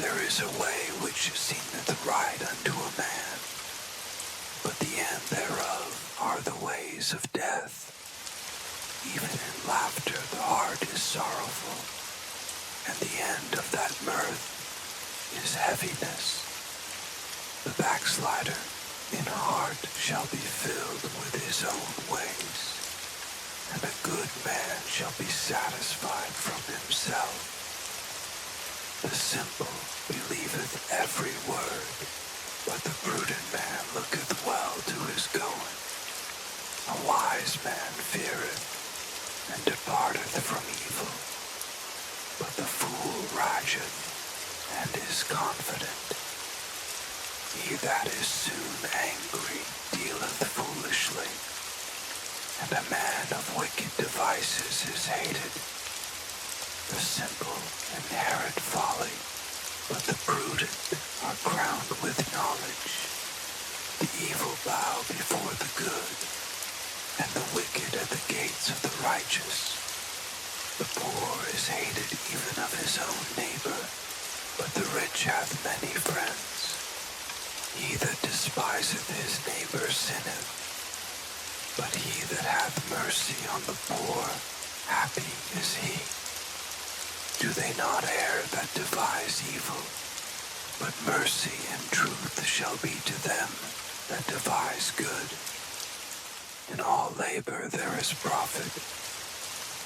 There is a way which seemeth right unto a man, but the end thereof are the ways of death. Even in laughter the heart is sorrowful, and the end of that mirth is heaviness. The backslider in heart shall be filled with his own ways, and a good man shall be satisfied from himself. The simple believeth every word, but the prudent man looketh well to his going. A wise man feareth, and departeth from evil, but the fool rageth, and is confident. He that is soon angry dealeth foolishly, and a man of wicked devices is hated. The simple inherit folly, but the prudent are crowned with knowledge. The evil bow before the good, and the wicked at the gates of the righteous. The poor is hated even of his own neighbor, but the rich hath many friends. He that despiseth his neighbor sinneth, but he that hath mercy on the poor, happy is he. Do they not err that devise evil? But mercy and truth shall be to them that devise good. In all labor there is profit,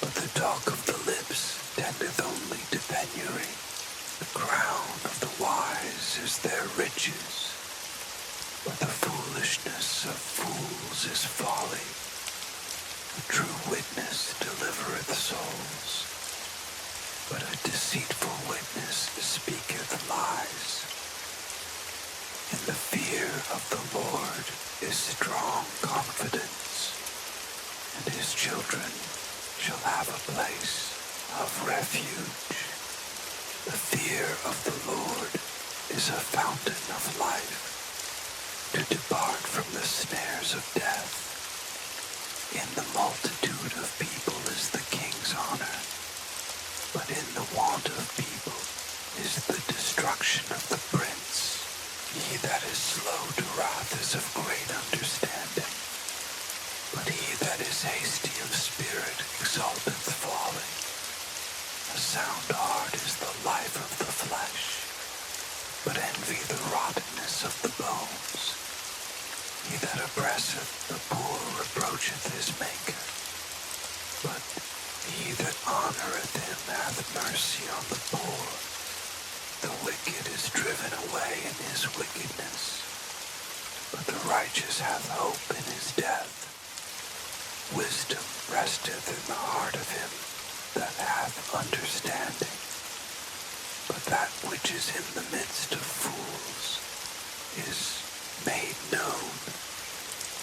but the talk of the lips tendeth only to penury. The crown of the wise is their riches, but the foolishness of fools is folly. A true witness delivereth souls, but a deceitful witness speaketh lies. In the fear of the Lord is strong confidence, and his children shall have a place of refuge. The fear of the Lord is a fountain of life, to depart from the snares of death. In the multitude of people is the king's honor, but in the want of people is the destruction of the prince. He that is slow to wrath is of great understanding, but he that is hasty of spirit exalteth folly. A sound heart is the life of the flesh, but envy the rottenness of the bones. He that oppresseth the poor reproacheth his maker, but he that honoreth him hath mercy on the poor. The wicked is driven away in his wickedness, but the righteous hath hope in his death. Wisdom resteth in the heart of him that hath understanding, but that which is in the midst of fools is made known.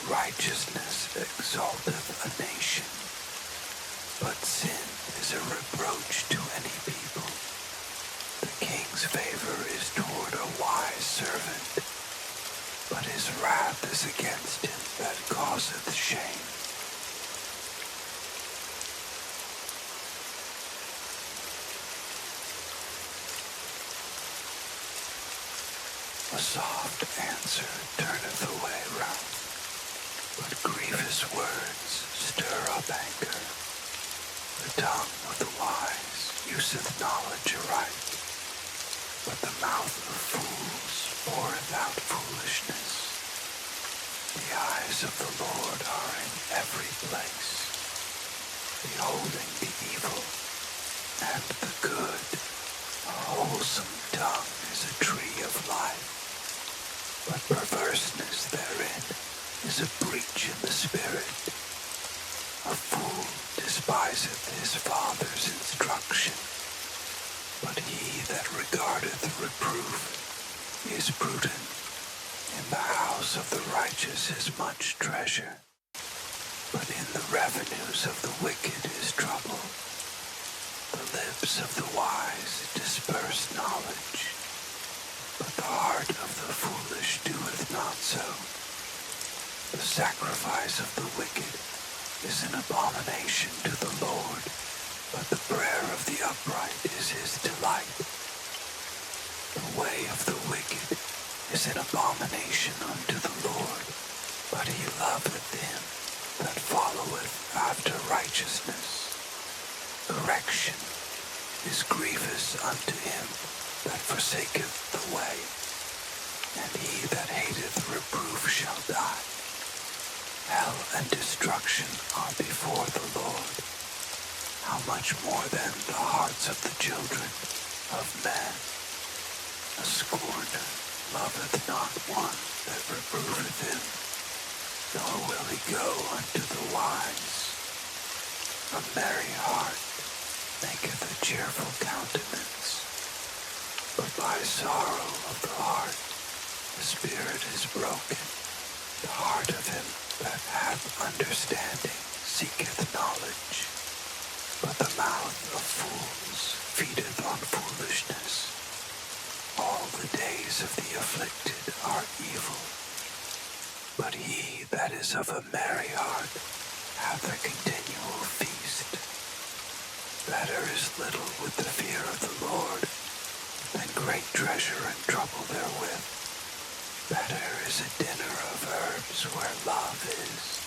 Righteousness exalteth a nation, but sin is a reproach to any people. The king's favor is toward a wise servant, but his wrath is against him that causeth shame. A soft answer turneth away wrath, but grievous words stir up anger. The tongue of the wise useth knowledge aright, but the mouth of fools poureth out foolishness. The eyes of the Lord are in every place, beholding the evil and the good. A wholesome tongue is a tree of life, but perverseness therein is a breach in the spirit. A fool despiseth his father's instruction, but he that regardeth reproof is prudent. In the house of the righteous is much treasure, but in the revenues of the wicked is trouble. The lips of the wise disperse knowledge, but the heart of the foolish doeth not so. The sacrifice of the wicked is an abomination to the Lord, but the prayer of the upright is his delight. The way of the wicked is an abomination unto the Lord, but he loveth him that followeth after righteousness. Correction is grievous unto him that forsaketh the way, and he that hateth reproof shall die. Hell and destruction are before the Lord. How much more then the hearts of the children of men? A scorner loveth not one that reproveth him, nor will he go unto the wise. A merry heart maketh a cheerful countenance, but by sorrow of the heart the spirit is broken. The heart of him that hath understanding seeketh knowledge, but the mouth of fools feedeth on foolishness. All the days of the afflicted are evil, but he that is of a merry heart hath a continual feast. Better is little with the fear of the Lord than great treasure and trouble therewith. Better is a dinner of herbs where love is,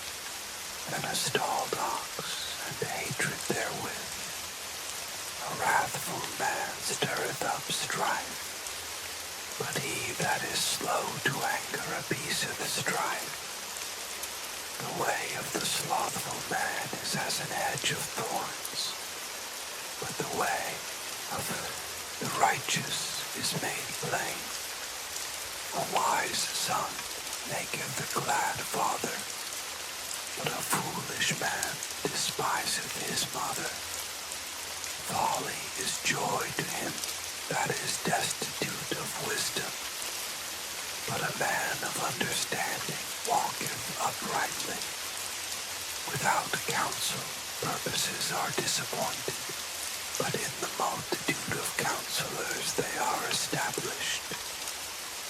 than a stalled ox and hatred therewith. A wrathful man stirreth up strife, but he that is slow to anger appeaseth strife. The way of the slothful man is as an hedge of thorns, but the way of the righteous is made plain. A wise son maketh a glad father, but a foolish man despiseth his mother. Folly is joy to him that is destitute of wisdom, but a man of understanding walketh uprightly. Without counsel purposes are disappointed, but in the multitude of counselors they are established.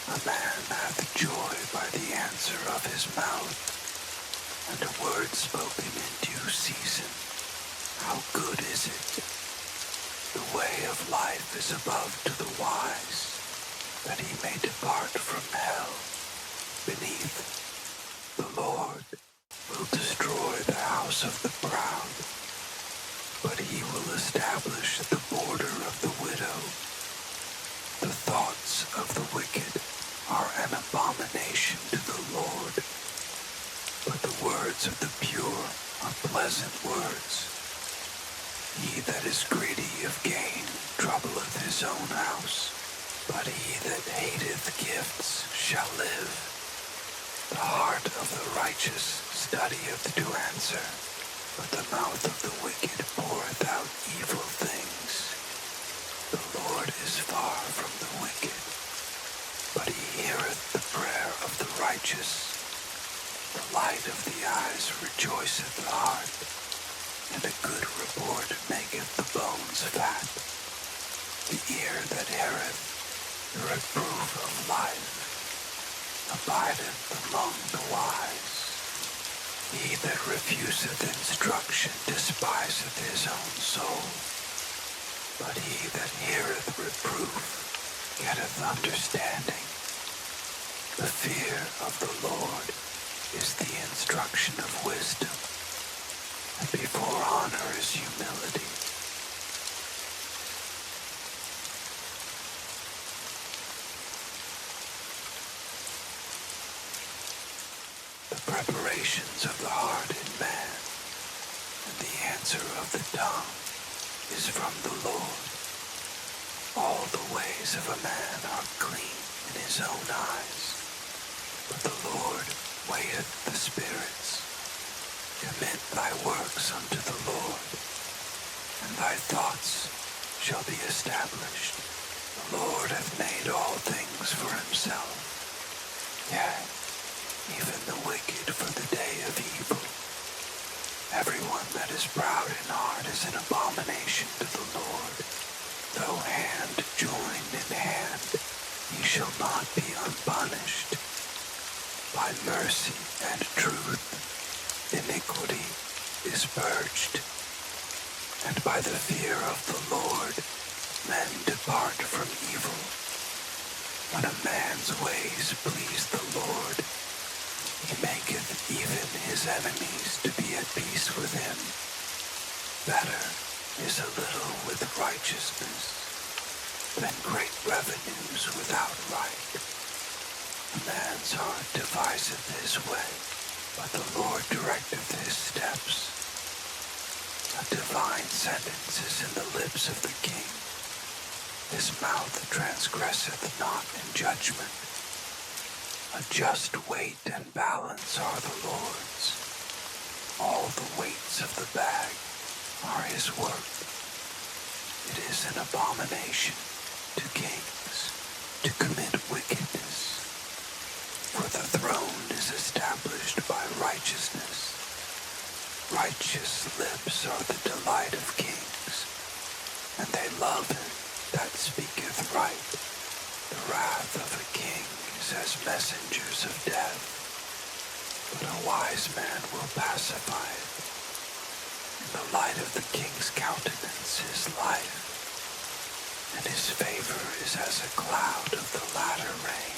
A man hath joy by the answer of his mouth, and a word spoken in due season. How good is it! The way of life is above to the wise, that he may depart from hell. Beneath, the Lord will destroy the house of the proud, but he will establish the border of the widow. The thoughts of the wicked are an abomination to the Lord, but the words of the pure are pleasant words. He that is greedy of gain troubleth his own house, but he that hateth gifts shall live. The heart of the righteous studieth to answer, but the mouth of the wicked poureth out evil things. The Lord is far from the wicked, but he heareth the prayer of the righteous. The light of the eyes rejoiceth the heart, and a good report maketh the bones fat. The ear that heareth the reproof of life abideth among the wise. He that refuseth instruction despiseth his own soul, but he that heareth reproof getteth understanding. The fear of the Lord is the instruction of wisdom, and before honor is humility. The preparations of the heart in man, and the answer of the tongue is from the Lord. All the ways of a man are clean in his own eyes, but the Lord weigheth the spirits. Commit thy works unto the Lord, and thy thoughts shall be established. The Lord hath made all things for himself, yea, even the wicked for the day of evil. Everyone that is proud in heart is an abomination to the Lord. Though hand join in hand, he shall not be unpunished. By mercy and truth iniquity is purged, and by the fear of the Lord men depart from evil. When a man's ways please the Lord, he maketh even his enemies to be at peace with him. Better is a little with righteousness than great revenues without right. A man's heart deviseth his way, but the Lord directeth his steps. A divine sentence is in the lips of the king. His mouth transgresseth not in judgment. A just weight and balance are the Lord's. All the weights of the bag are his work. It is an abomination to kings to commit wickedness. For the throne is established by righteousness. Righteous lips are the delight of kings, and they love him that speaketh right. The wrath of a king is as messengers of death, but a wise man will pacify it. In the light of the king's countenance is life, and his favor is as a cloud of the latter rain.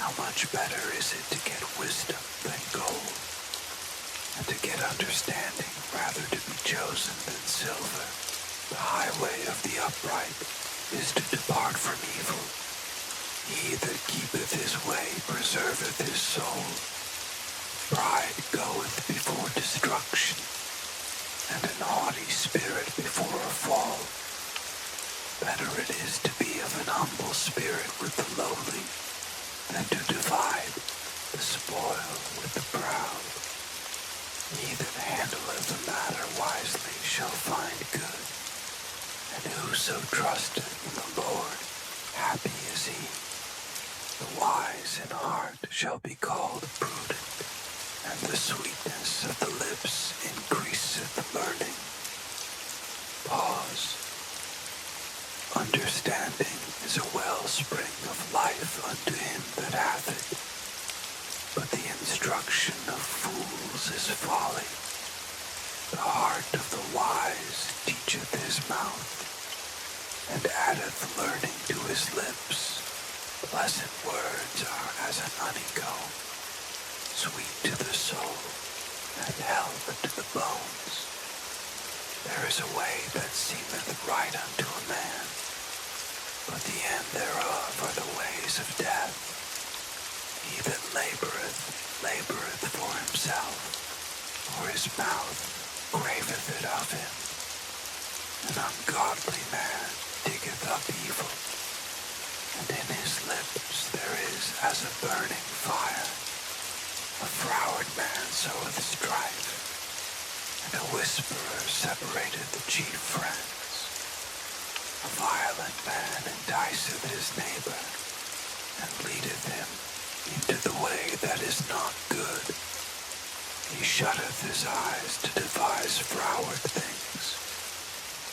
How much better is it to get wisdom than gold, and to get understanding rather to be chosen than silver. The highway of the upright is to depart from evil. He that keepeth his way preserveth his soul. Pride goeth before destruction, and an haughty spirit before a fall. Better it is to be of an humble spirit with the lowly, than to divide the spoil with the proud. He that handleth the matter wisely shall find good, and whoso trusteth in the Lord, happy is he. The wise in heart shall be called prudent, and the sweetness of the lips increaseth learning. Pause. Understanding is a wellspring of life unto him that hath it, but the instruction of fools is folly. The heart of the wise teacheth his mouth, and addeth learning to his lips. Pleasant words are as an honeycomb, sweet to the soul, and health to the bones. There is a way that seemeth right unto a man, but the end thereof are the ways of death. He that laboureth, laboureth for himself, for his mouth craveth it of him. An ungodly man diggeth up evil, and in his lips there is as a burning fire. A froward man soweth strife, and a whisperer separateth the chief friends. A violent man enticeth his neighbor, and leadeth him into the way that is not good. He shutteth his eyes to devise froward things.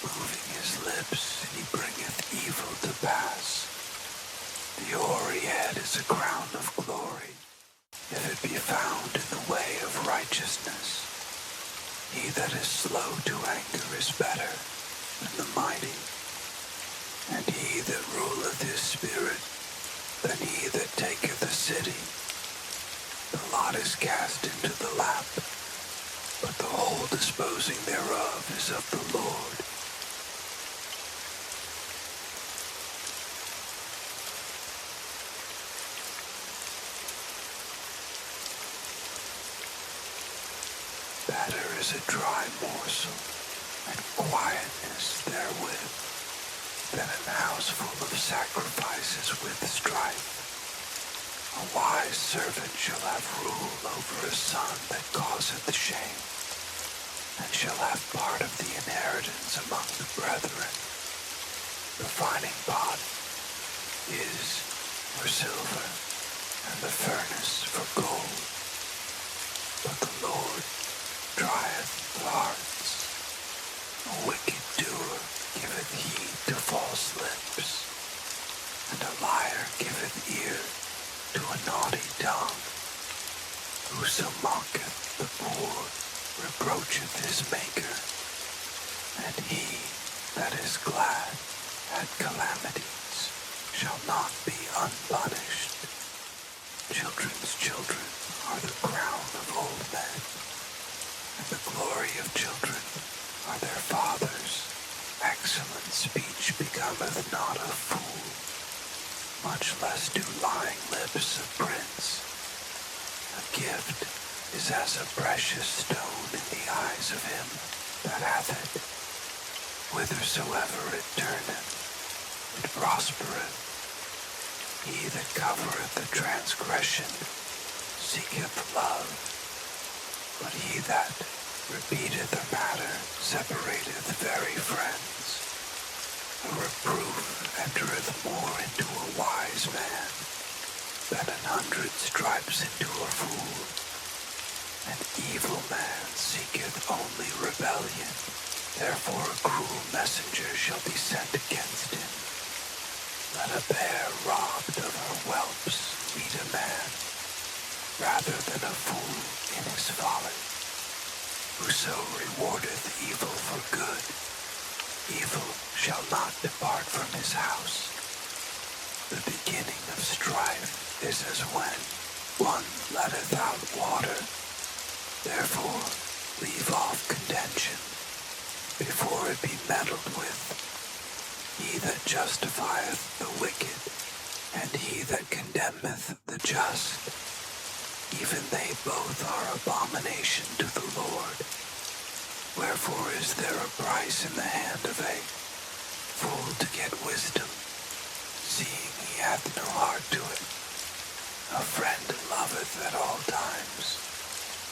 Moving his lips, he bringeth evil to pass. The hoary head is a crown of glory, if it be found in the way of righteousness. He that is slow to anger is better than the mighty, and he that ruleth his spirit than he that taketh a city. The lot is cast into the lap, but the whole disposing thereof is of the Lord. Better is a dry morsel, and quietness therewith, than an house full of sacrifices with strife. A wise servant shall have rule over a son that causeth shame, and shall have part of the inheritance among the brethren. The refining pot is for silver, and the furnace for gold, but the Lord trieth the hearts. A wicked doer giveth heed to false lips, and a liar giveth ear to a naughty tongue. Whoso mocketh the poor reproacheth his maker, and he that is glad at calamities shall not be unpunished. Children's children are the crown of old men, and the glory of children are their fathers. Excellent speech becometh not a fool, much less do lying lips a prince. A gift is as a precious stone in the eyes of him that hath it. Whithersoever it turneth, it prospereth. He that covereth a transgression seeketh love, but he that repeateth a matter separateth very friends. A reproof entereth more into a wise man than 100 stripes into a fool. An evil man seeketh only rebellion, therefore a cruel messenger shall be sent against him. Let a bear robbed of her whelps meet a man, rather than a fool in his folly. Whoso rewardeth evil for good, evil shall not depart from his house. The beginning of strife is as when one letteth out water. Therefore leave off contention, before it be meddled with. He that justifieth the wicked, and he that condemneth the just, even they both are abomination to the Lord. Wherefore is there a price in the hand of a fool to get wisdom, seeing he hath no heart to it? A friend loveth at all times,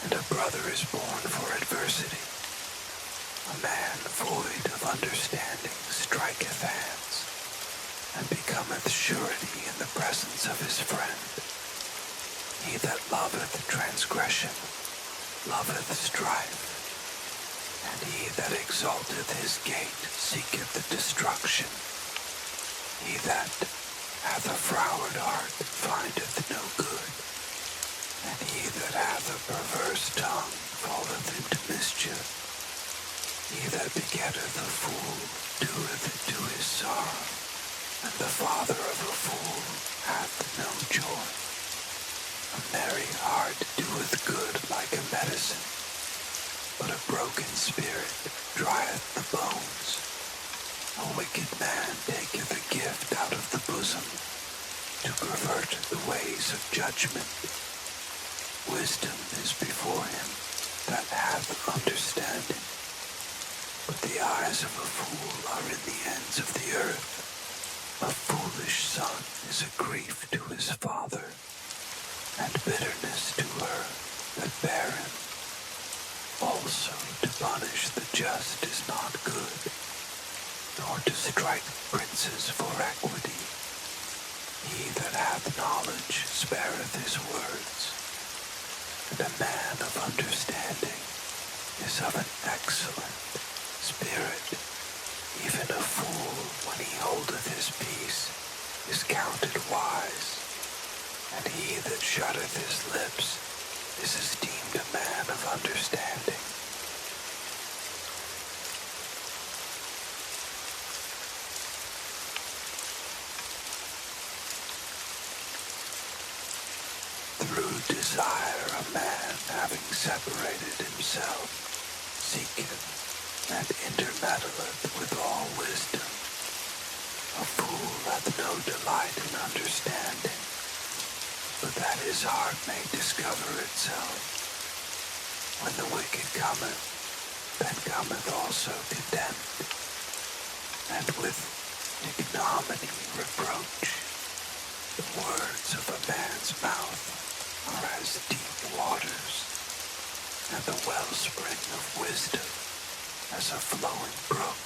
and a brother is born for adversity. A man void of understanding striketh hands, and becometh surety in the presence of his friend. He that loveth transgression loveth strife, and he that exalteth his gate seeketh destruction. He that hath a froward heart findeth no good, and he that hath a perverse tongue falleth into mischief. He that begetteth a fool doeth it to his sorrow, and the father of a fool hath no joy. A merry heart doeth good like a medicine, but a broken spirit drieth the bones. A wicked man taketh a gift out of the bosom, to pervert the ways of judgment. Wisdom is before him that hath understanding, but the eyes of a fool are in the ends of the earth. A foolish son is a grief to his father, and bitterness to her that bare him. Also to punish the just is not good, nor to strike princes for equity. He that hath knowledge spareth his words, and a man of understanding is of an excellent spirit. Even a fool, when he holdeth his peace, is counted wise, and he that shutteth his lips is esteemed a man of understanding. Through desire a man, having separated himself, seeketh and intermeddleth with all wisdom. A fool hath no delight in understanding, but that his heart may discover itself. When the wicked cometh, then cometh also contempt, and with ignominy reproach. The words of a man's mouth are as deep waters, and the wellspring of wisdom as a flowing brook.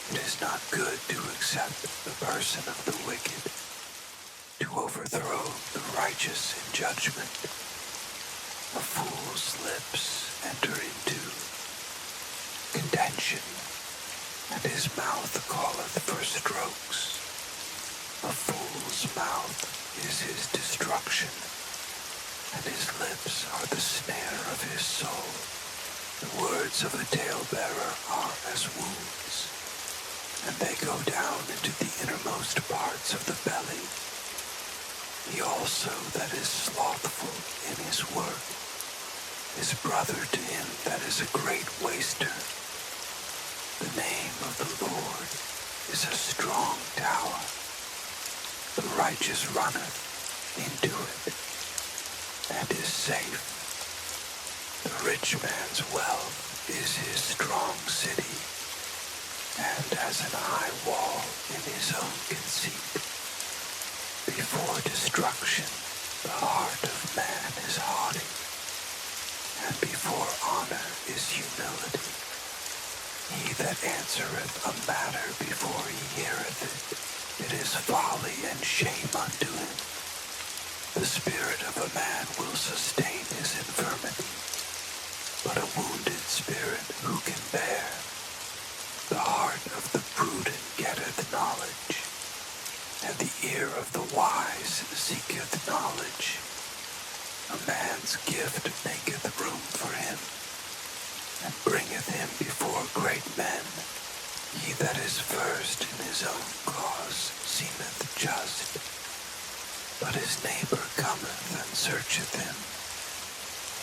It is not good to accept the person of the wicked, to overthrow the righteous in judgment. A fool's lips enter into contention, and his mouth calleth for strokes. A fool's mouth is his destruction, and his lips are the snare of his soul. The words of a talebearer are as wounds, and they go down into the innermost parts of the belly. He also that is slothful in his work is brother to him that is a great waster. The name of the Lord is a strong tower. The righteous runneth into it, and is safe. The rich man's wealth is his strong city, and as an high wall in his own conceit. Before destruction, the heart of man is haughty, and before honor is humility. He that answereth a matter before he heareth it, it is folly and shame unto him. The spirit of a man will sustain his infirmity, but a wounded spirit who can bear? The heart of the prudent getteth knowledge, and the ear of the wise seeketh knowledge. A man's gift maketh room for him, and bringeth him before great men. He that is first in his own cause seemeth just, but his neighbor cometh and searcheth him.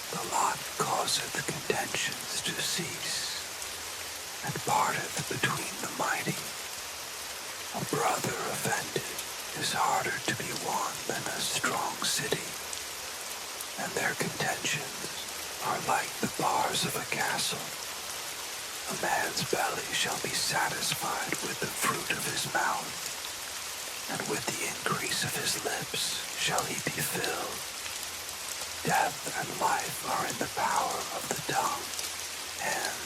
The lot causeth contentions to cease, and parteth between the mighty. A brother offended is harder to be won than a strong city, and their contentions are like the bars of a castle. A man's belly shall be satisfied with the fruit of his mouth, and with the increase of his lips shall he be filled. Death and life are in the power of the tongue, and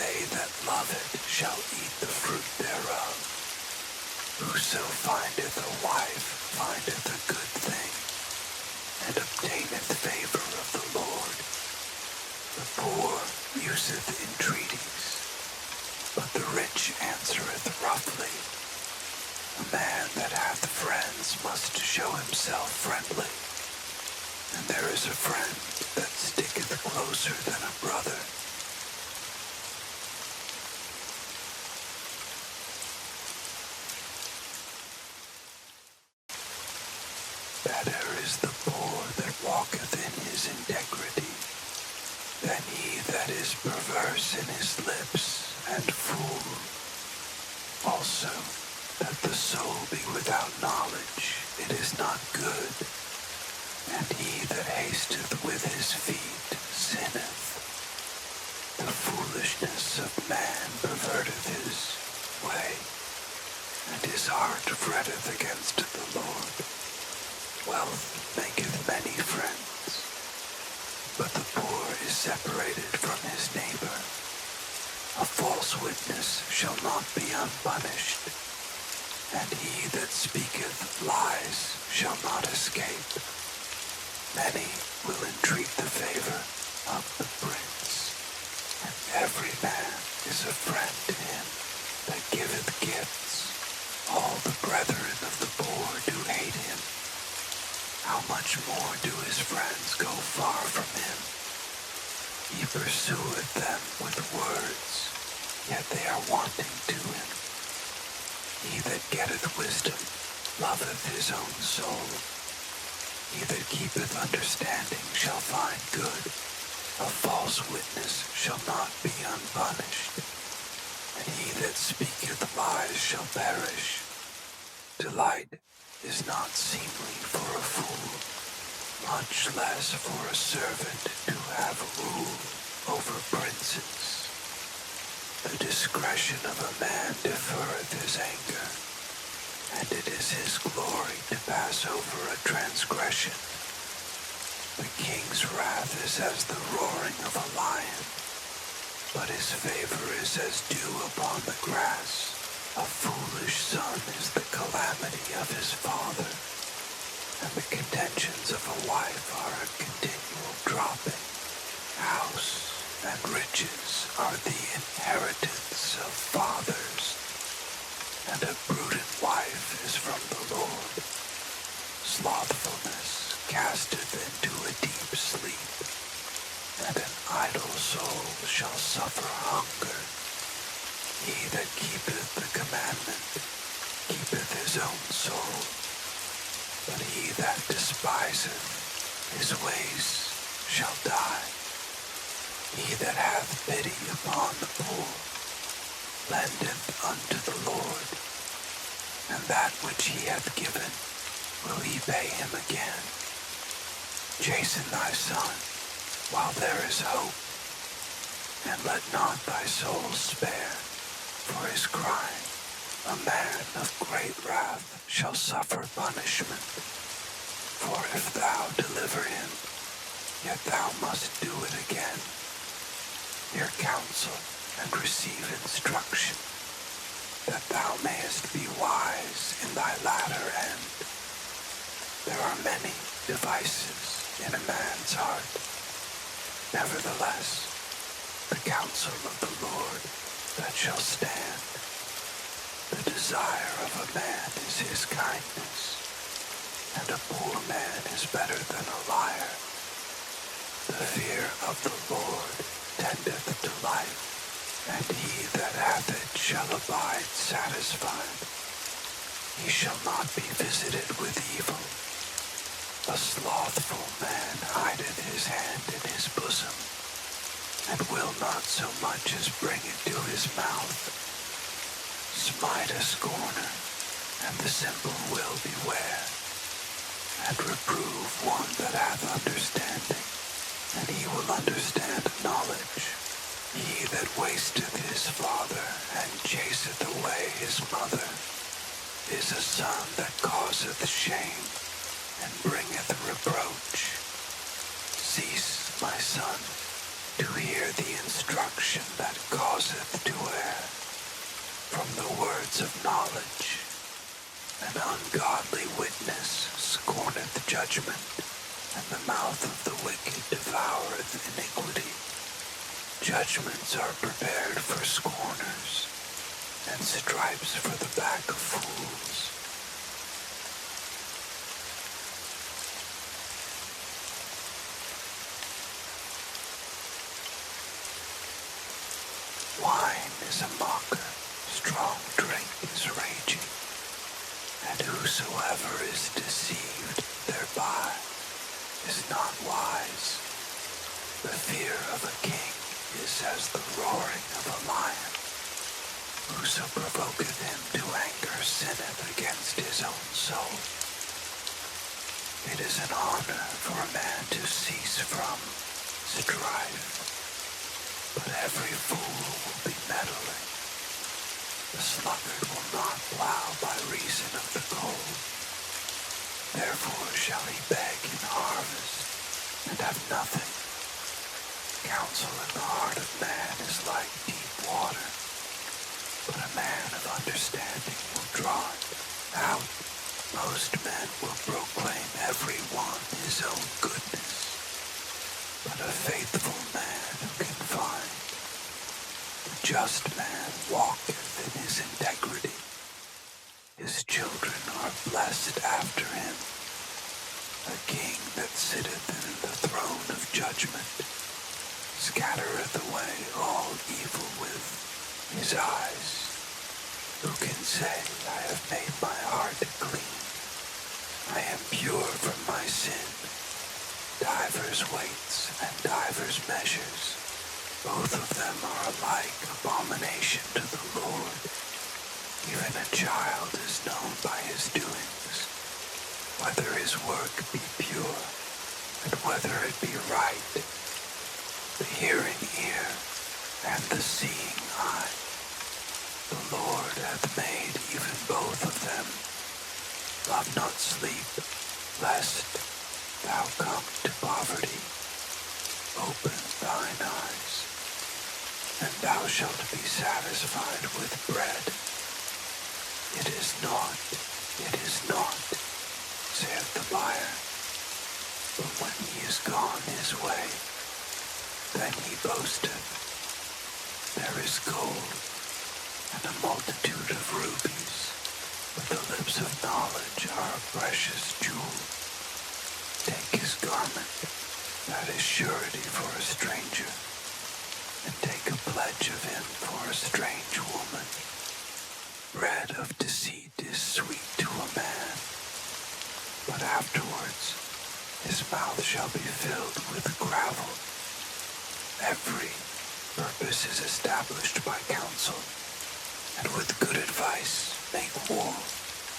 they that love it shall eat the fruit thereof. Whoso findeth a wife findeth a good thing, and obtaineth favor of the Lord. The poor useth entreaties, but the rich answereth roughly. A man that hath friends must show himself friendly, and there is a friend that sticketh closer than a brother. Better is the poor that walketh in his integrity, than he that is perverse in his lips and fool. Also, that the soul be without knowledge, it is not good, and he that hasteth with his feet sinneth. The foolishness of man perverteth his way, and his heart fretteth against the Lord. Wealth maketh many friends, but the poor is separated from his neighbor. A false witness shall not be unpunished, and he that speaketh lies shall not escape. Many will entreat the favor of the prince, and every man is a friend to him that giveth gifts. All the brethren of the poor do hate him. How much more do his friends go far from him? He pursueth them with words, yet they are wanting to him. He that getteth wisdom loveth his own soul. He that keepeth understanding shall find good. A false witness shall not be unpunished, and he that speaketh lies shall perish. Delight is not seemly for a fool, much less for a servant to have rule over princes. The discretion of a man deferreth his anger, and it is his glory to pass over a transgression. The king's wrath is as the roaring of a lion, but his favor is as dew upon the grass. A foolish son is the calamity of his father, and the contentions of a wife are a continual dropping. House and riches are the inheritance of fathers, and a prudent wife is from the Lord. Slothfulness casteth into a deep sleep, and an idle soul shall suffer hunger. He that keepeth the commandment keepeth his own soul, but he that despiseth his ways shall die. He that hath pity upon the poor lendeth unto the Lord, and that which he hath given will he pay him again. Chasten thy son while there is hope, and let not thy soul spare for his crime. A man of great wrath shall suffer punishment, for if thou deliver him, yet thou must do it again. Hear counsel and receive instruction, that thou mayest be wise in thy latter end. There are many devices in a man's heart. Nevertheless, the counsel of the Lord that shall stand. The desire of a man is his kindness, and a poor man is better than a liar. The fear of the Lord tendeth to life, and he that hath it shall abide satisfied. He shall not be visited with evil. A slothful man hideth his hand in his bosom, and will not so much as bring it to his mouth. Smite a scorner, and the simple will beware, and reprove one that hath understanding, and he will understand knowledge. He that wasteth his father, and chaseth away his mother, is a son that causeth shame, and bringeth reproach. Cease, my son, to hear the instruction that causeth to err. From the words of knowledge, an ungodly witness scorneth judgment, and the mouth of the wicked devoureth iniquity. Judgments are prepared for scorners, and stripes for the back of fools. Wine is a mocker, strong drink is raging, and whosoever is deceived thereby is not wise. The fear of a king is as the roaring of a lion. Whoso provoketh him to anger sinneth against his own soul. It is an honor for a man to cease from strife, but every fool will be meddling. The sluggard will not plow by reason of the cold. Therefore shall he beg in harvest, and have nothing. Counsel in the heart of man is like deep water, but a man of understanding will draw it out. Most men will proclaim every one his own goodness, but a faithful man who can find? The just man walketh in his integrity. His children are blessed after him. A king that sitteth in the throne of judgment scattereth away all evil with his eyes. Who can say, I have made my heart clean? I am pure from my sin. Divers weights and divers measures, both of them are alike abomination to the Lord. Even a child is known by his doings, whether his work be pure, and whether it be right. The hearing ear and the seeing eye, the Lord hath made even both of them. Love not sleep, lest thou come to poverty. Open thine eyes, and thou shalt be satisfied with bread. It is not, saith the liar. But when he is gone his way, then he boasteth. There is gold and a multitude of rubies, but the lips of knowledge are a precious jewel. Take his garment, that is surety for a stranger, and take a pledge of him for a strange woman. Bread of deceit is sweet to a man, but afterwards his mouth shall be filled with gravel. Every purpose is established by counsel, and with good advice make war.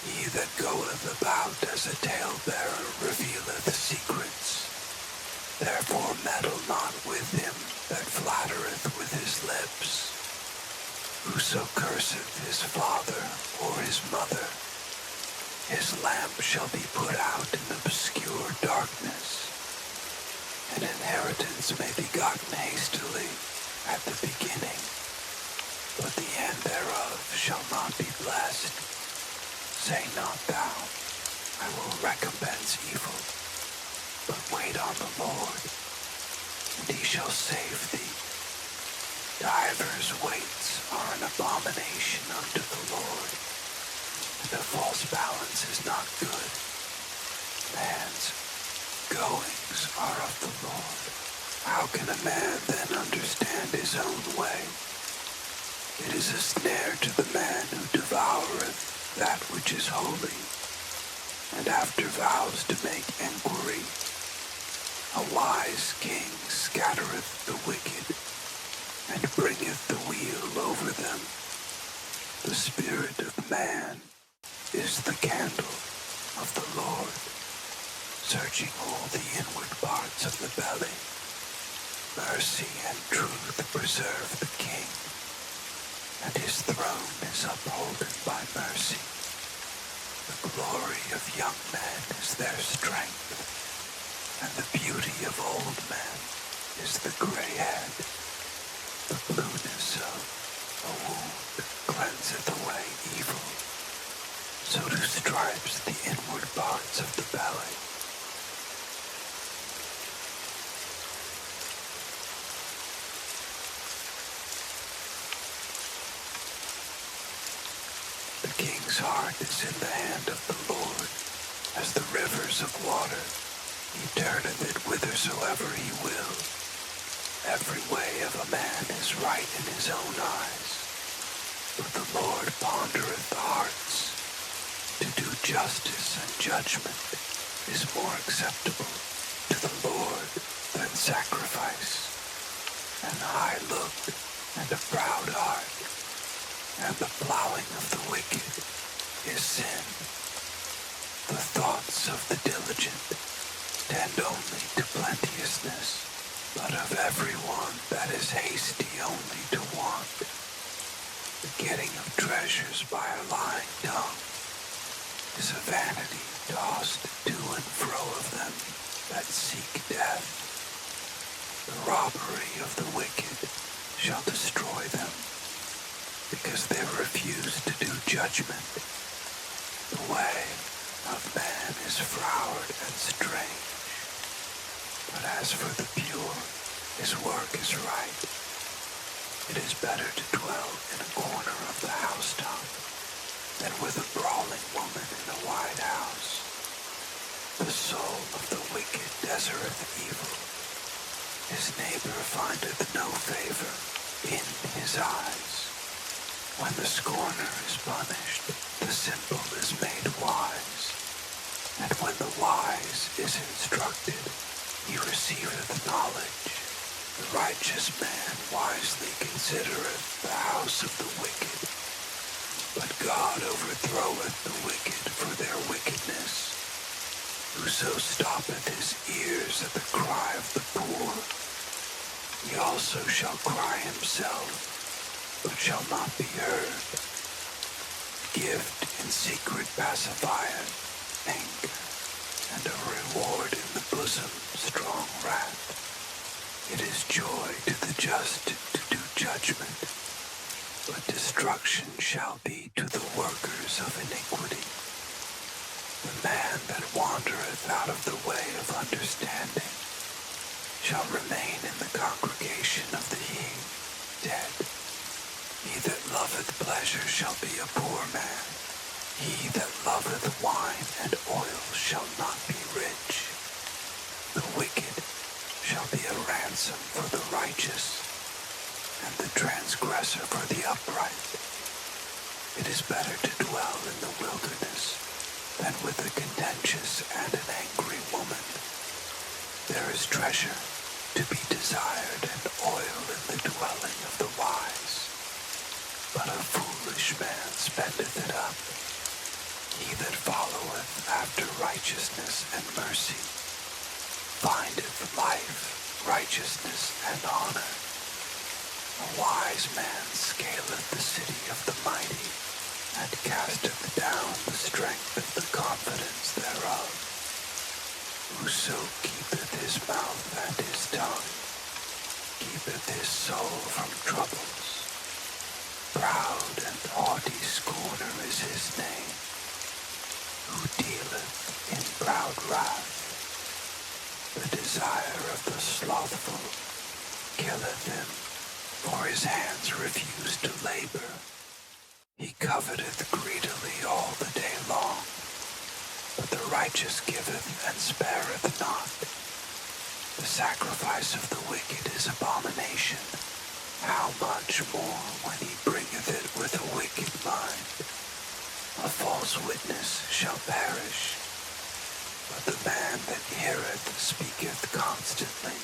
He that goeth about as a talebearer revealeth secrets. Therefore meddle not with him that flattereth with his lips. Whoso curseth his father or his mother, his lamp shall be put out in obscure darkness. An inheritance may be gotten hastily at the beginning, but the end thereof shall not be blessed. Say not thou, I will recompense evil, but wait on the Lord, and he shall save thee. Divers weights are an abomination unto the Lord, and a false balance is not good. Man's goings are of the Lord. How can a man then understand his own way? It is a snare to the man who devoureth that which is holy, and after vows to make enquiry. A wise king scattereth the wicked, and bringeth the wheel over them. The spirit of man is the candle of the Lord, searching all the inward parts of the belly. Mercy and truth preserve the king, and his throne is upholden by mercy. The glory of young men is their strength, and the beauty of old men is the gray head. The blueness of a wound cleanseth away evil, so do stripes the inward parts of the belly. The king's heart is in the hand of the Lord, as the rivers of water. He turneth it whithersoever he will. Every way of a man is right in his own eyes, but the Lord pondereth the hearts. To do justice and judgment is more acceptable to the Lord than sacrifice. An high look and a proud heart, and the plowing of the wicked is sin. The thoughts of the diligent tend only to plenteousness, but of every one that is hasty only to want. The getting of treasures by a lying tongue is a vanity tossed to and fro of them that seek death. The robbery of the wicked shall destroy them, because they refuse to do judgment. The way of man is froward and strange, but as for the pure, his work is right. It is better to dwell in a corner of the housetop than with a brawling woman in a wide house. The soul of the wicked desireth evil. His neighbor findeth no favor in his eyes. When the scorner is punished, the simple is made wise. And when the wise is instructed, he receiveth knowledge. The righteous man wisely considereth the house of the wicked, but God overthroweth the wicked for their wickedness. Whoso stoppeth his ears at the cry of the poor, he also shall cry himself, but shall not be heard. Gift in secret pacifieth anger, and a reward in the bosom strong wrath. It is joy to the just to do judgment, but destruction shall be to the workers of iniquity. The man that wandereth out of the way of understanding shall remain in the congregation of the dead. He that loveth pleasure shall be a poor man. He that loveth wine and oil shall not be rich. The wicked shall be a ransom for the righteous, and the transgressor for the upright. It is better to dwell in the wilderness than with a contentious and an angry woman. There is treasure to be desired and oil in the dwelling of the wise, but a foolish man spendeth it up. He righteousness and mercy findeth life, righteousness, and honor. A wise man scaleth the city of the mighty, and casteth down the strength of the confidence thereof. Whoso keepeth his mouth and his tongue, keepeth his soul from troubles. Proud and haughty scorner is his name, who dealeth in proud wrath. The desire of the slothful killeth him, for his hands refuse to labor. He coveteth greedily all the day long, but the righteous giveth and spareth not. The sacrifice of the wicked is abomination. How much more when he bringeth it with a wicked mind? A false witness shall perish, but the man that heareth speaketh constantly.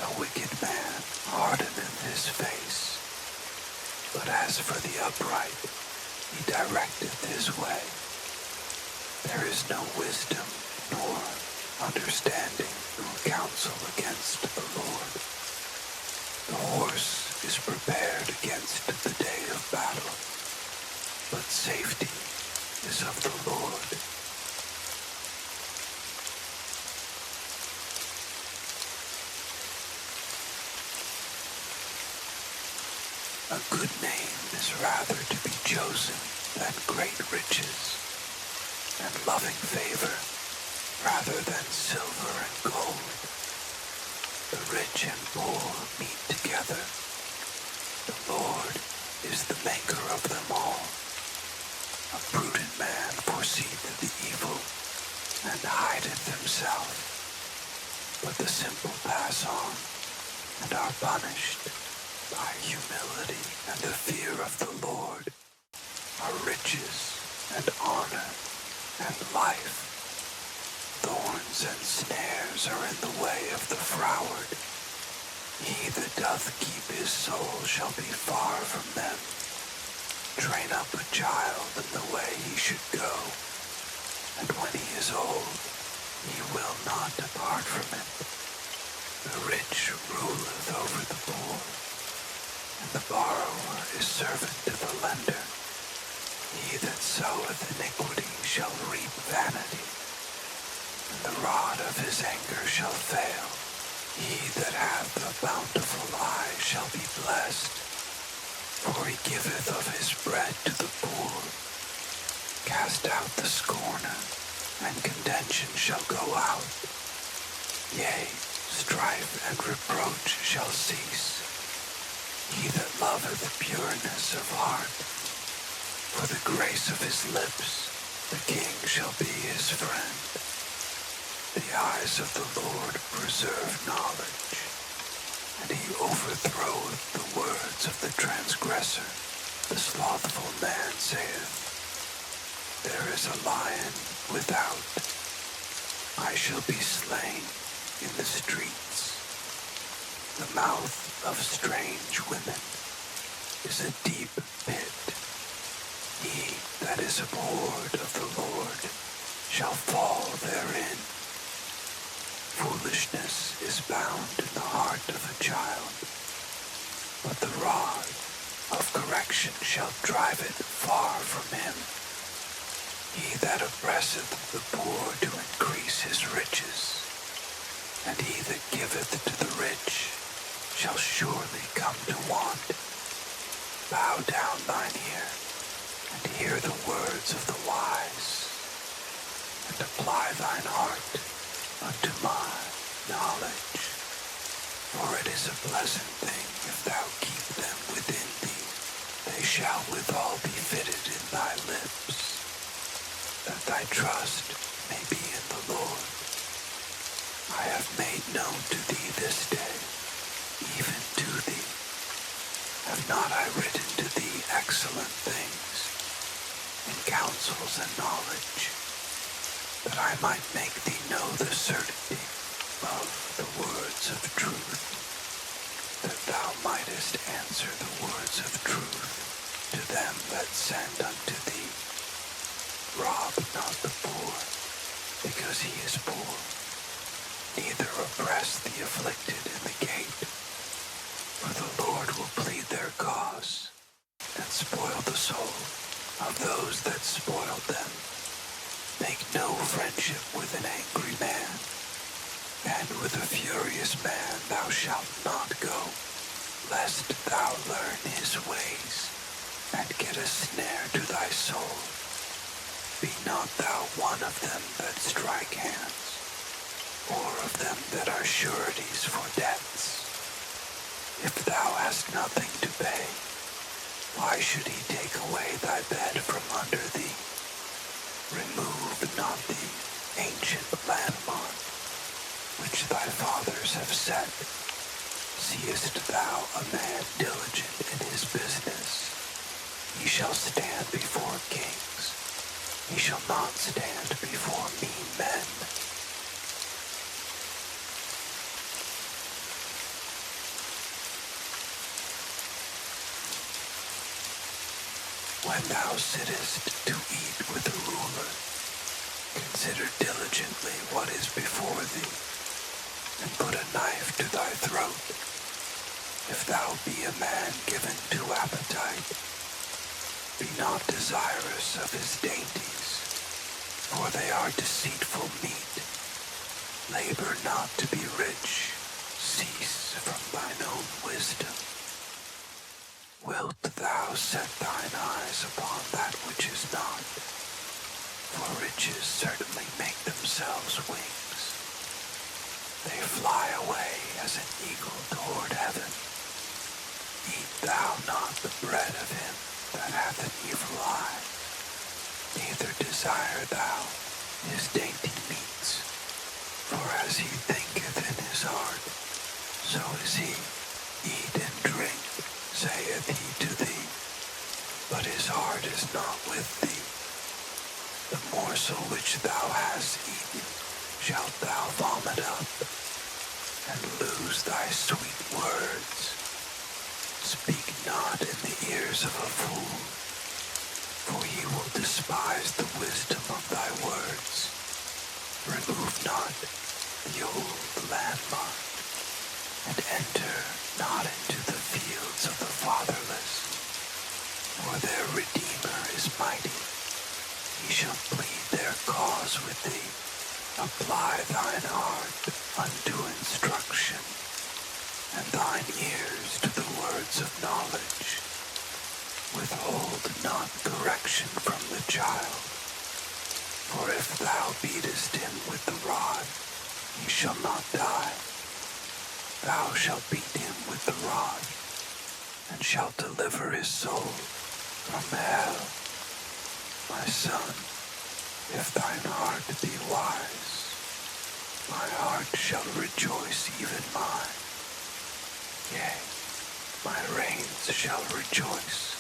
A wicked man hardeneth his face, but as for the upright, he directeth his way. There is no wisdom, nor understanding, nor counsel against the Lord. The horse is prepared against the day of battle, but safety is of the Lord. A good name is rather to be chosen than great riches, and loving favor rather than silver and gold. The rich and poor meet together. The Lord is the maker of them all. A prudent man foreseeth the evil, and hideth himself. But the simple pass on, and are punished. By humility and the fear of the Lord are riches and honor and life. Thorns and snares are in the way of the froward. He that doth keep his soul shall be far from them. Train up a child in the way he should go, and when he is old, he will not depart from it. The rich ruleth over the poor, and the borrower is servant to the lender. He that soweth iniquity shall reap vanity, and the rod of his anger shall fail. He that hath a bountiful eye shall be blessed, for he giveth of his bread to the poor. Cast out the scorner, and contention shall go out. Yea, strife and reproach shall cease. He that loveth pureness of heart, for the grace of his lips, the king shall be his friend. The eyes of the Lord preserve knowledge, and he overthroweth the words of the transgressor. The slothful man saith, there is a lion without. I shall be slain in the streets. The mouth of strange women is a deep pit. He that is abhorred of the Lord shall fall therein. Foolishness is bound in the heart of a child, but the rod of correction shall drive it far from him. He that oppresseth the poor to increase his riches, and he that giveth to the rich shall surely come to want. Bow down thine ear, and hear the words of the wise, and apply thine heart unto my knowledge. For it is a pleasant thing if thou keep them within thee. They shall withal be fitted in thy lips, that thy trust may be in the Lord. I have made known to thee this day, even to thee. Have not I written to thee excellent things, in counsels and knowledge, that I might make thee know the certainty of the words of truth, that thou mightest answer the words of truth to them that send unto thee. Rob not the poor, because he is poor, neither oppress the afflicted in the gate. For the Lord will plead their cause, and spoil the soul of those that spoil them. Make no friendship with an angry man, and with a furious man thou shalt not go, lest thou learn his ways, and get a snare to thy soul. Be not thou one of them that strike hands, or of them that are sureties for debts. If thou hast nothing to pay, why should he take away thy bed from under thee? Remove not the ancient landmark, which thy fathers have set. Seest thou a man diligent in his business? He shall stand before kings. He shall not stand before mean men. When thou sittest to eat with a ruler, consider diligently what is before thee, and put a knife to thy throat. If thou be a man given to appetite, be not desirous of his dainties, for they are deceitful meat. Labor not to be rich, cease from thine own wisdom. Wilt thou set thine eyes upon that which is not? For riches certainly make themselves wings. They fly away as an eagle toward heaven. Eat thou not the bread of him that hath an evil eye, neither desire thou his dainty meats. For as he thinketh in his heart, so is he. Eat and drink, saith he to thee, but his heart is not with thee. The morsel which thou hast eaten shalt thou vomit up, and lose thy sweet words. Speak not in the ears of a fool, for he will despise the wisdom of thy words. Remove not the old landmark, and enter not into the fields of the fatherless, for their Redeemer is mighty. He shall plead their cause with thee. Apply thine heart unto instruction, and thine ears to the words of knowledge. Withhold not correction from the child, for if thou beatest him with the rod, he shall not die. Thou shalt beat him with the rod, and shalt deliver his soul from hell. My son, if thine heart be wise, my heart shall rejoice, even mine. Yea, my reins shall rejoice,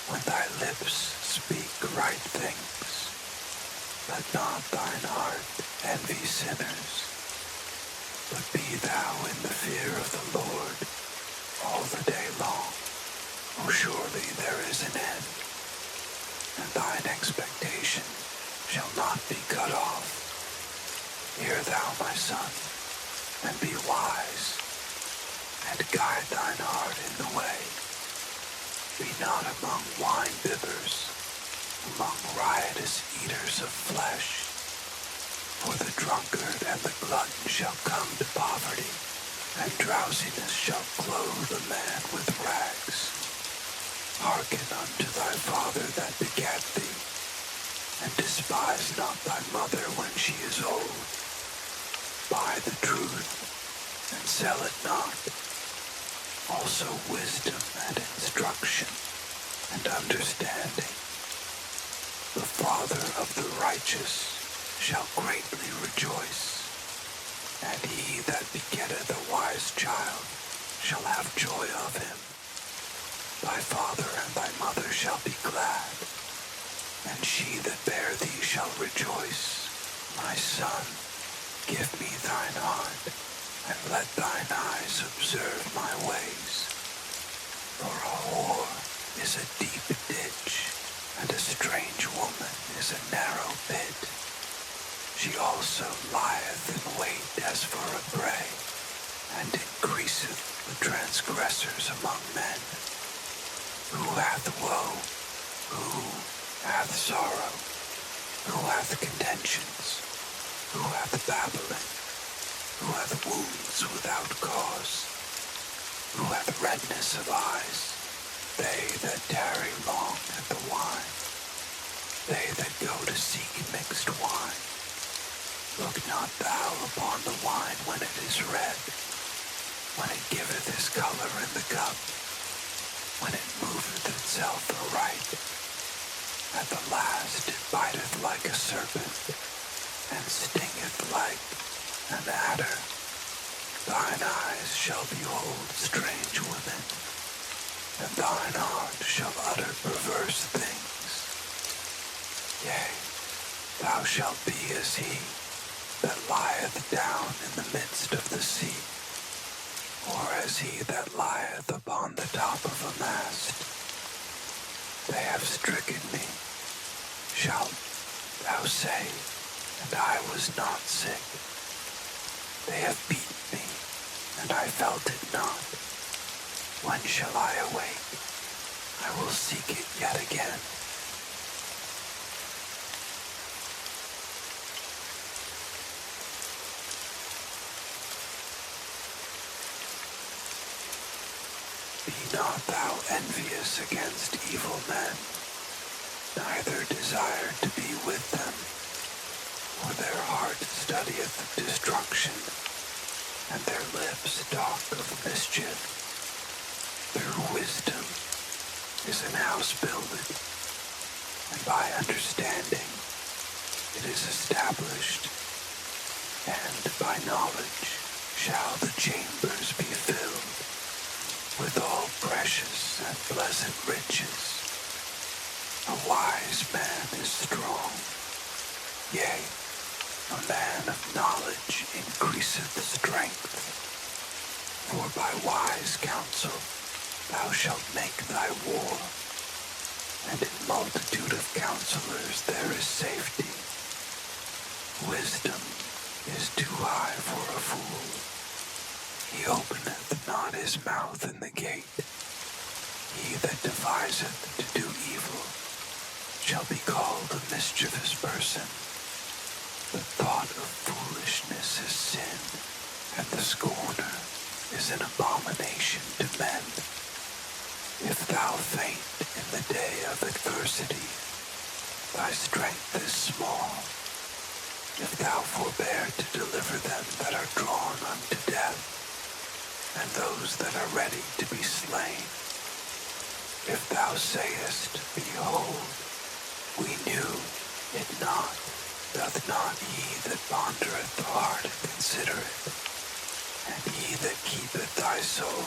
when thy lips speak right things. Let not thine heart envy sinners, but be thou in the fear of the Lord all the day long. For surely there is an end, and thine expectation shall not be cut off. Hear thou, my son, and be wise, and guide thine heart in the way. Be not among wine-bibbers, among riotous eaters of flesh, for the drunkard and the glutton shall come to poverty, and drowsiness shall clothe a man with rags. Hearken unto thy father that begat thee, and despise not thy mother when she is old. Buy the truth, and sell it not. Also wisdom and instruction, and understanding. The father of the righteous shall greatly rejoice, and he that begetteth a wise child shall have joy of him. Thy father and thy mother shall be glad, and she that bare thee shall rejoice. My son, give me thine heart, and let thine eyes observe my ways. For a whore is a deep ditch, and a strange woman is a narrow pit. she also lieth in wait as for a prey, and increaseth the transgressors among men. Who hath woe? Who hath sorrow? Who hath contentions? Who hath babbling? Who hath wounds without cause? Who hath redness of eyes? They that tarry long at the wine, they that go to seek mixed wine. Look not thou upon the wine when it is red, when it giveth his color in the cup, when it moveth itself aright. At the last it biteth like a serpent, and stingeth like an adder. Thine eyes shall behold strange women, and thine heart shall utter perverse things. Yea, thou shalt be as he that lieth down in the midst of the sea, or as he that lieth upon the top of a mast. They have stricken me, shalt thou say, and I was not sick. They have beaten me, and I felt it not. When shall I awake? I will seek it yet again. Be not thou envious against evil men, neither desire to be with them, for their heart studieth destruction, and their lips talk of mischief. Through wisdom is an house builded, and by understanding it is established, and by knowledge shall the chambers be filled with all precious and pleasant riches. A wise man is strong, yea, a man of knowledge increaseth strength. For by wise counsel thou shalt make thy war, and in multitude of counselors there is safety. Wisdom is too high for a fool. He openeth not his mouth in the gate. He that deviseth to do evil shall be called a mischievous person. The thought of foolishness is sin, and the scorner is an abomination to men. If thou faint in the day of adversity, thy strength is small. If thou forbear to deliver them that are drawn unto death, and those that are ready to be slain. If thou sayest, Behold, we knew it not, doth not he that pondereth the heart consider it? And he that keepeth thy soul,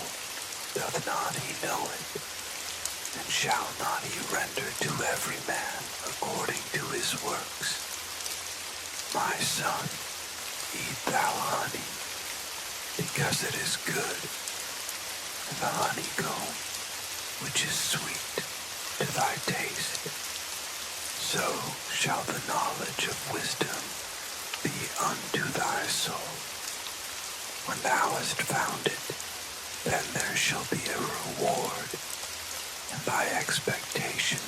doth not he know it? And shall not he render to every man according to his works? My son, eat thou honey, because it is good, and the honeycomb, which is sweet to thy taste. So shall the knowledge of wisdom be unto thy soul. When thou hast found it, then there shall be a reward, and thy expectation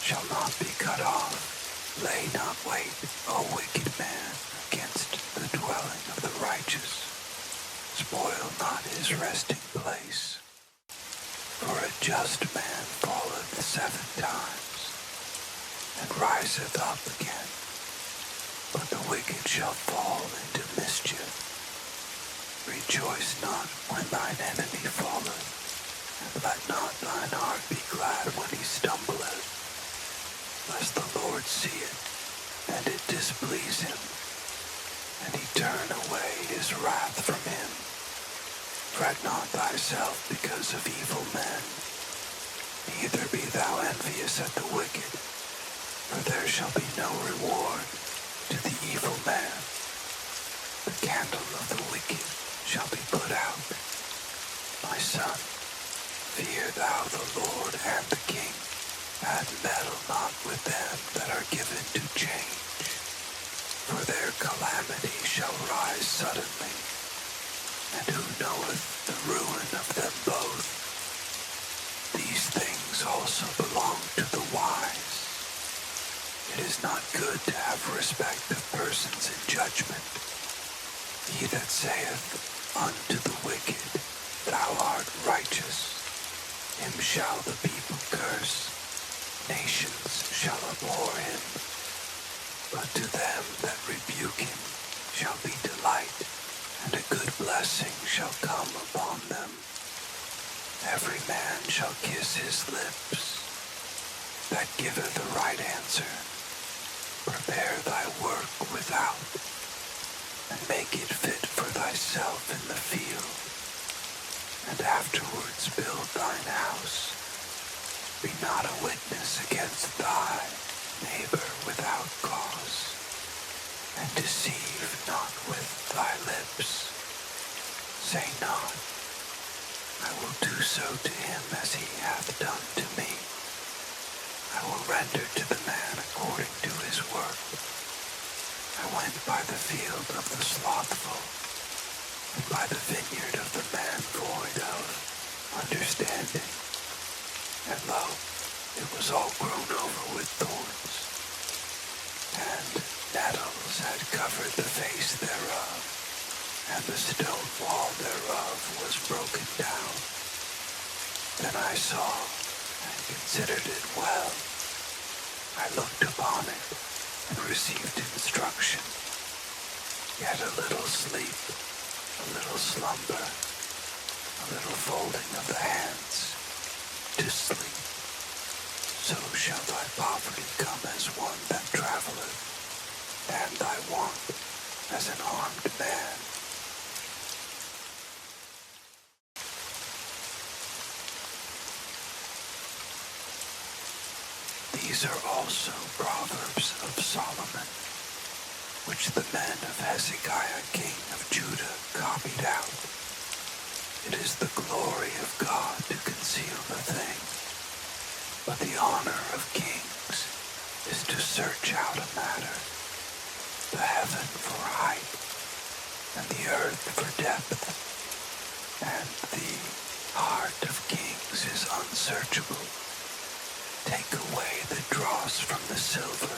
shall not be cut off. Lay not wait, O wicked man, against the dwelling of the righteous. Spoil not his resting place. For a just man falleth 7 times, and riseth up again, but the wicked shall fall into mischief. Rejoice not when thine enemy falleth, and let not thine heart be glad when he stumbleth, lest the Lord see it, and it displease him, and he turn away his wrath from him. Fret not thyself because of evil men, neither be thou envious at the wicked, for there shall be no reward to the evil man. The candle of the wicked shall be put out. My son, fear thou the Lord and the king, and meddle not with them that are given to change, for their arise suddenly, and who knoweth the ruin of them both? These things also belong to the wise. It is not good to have respect of persons in judgment. He that saith unto the wicked, Thou art righteous, him shall the people curse, nations shall abhor him. But to them that rebuke him shall be delight, and a good blessing shall come upon them. Every man shall kiss his lips that giveth the right answer. Prepare thy work without, and make it fit for thyself in the field, and afterwards build thine house. Be not a witness against thy neighbor without cause, and deceive not with thy lips. Say not, I will do so to him as he hath done to me. I will render to the man according to his work. I went by the field of the slothful, and by the vineyard of the man void of understanding. And lo, it was all grown over with thorns, and nettles had covered the face thereof, and the stone wall thereof was broken down. Then I saw and considered it well. I looked upon it and received instruction. Yet a little sleep, a little slumber, a little folding of the hands to sleep. So shall thy poverty come as one that traveleth, and thy want as an armed man. These are also Proverbs of Solomon, which the men of Hezekiah king of Judah copied out. It is the glory of God to conceal a thing, but the honor of kings is to search out a matter. The heaven for height, and the earth for depth, and the heart of kings is unsearchable. Take away the dross from the silver,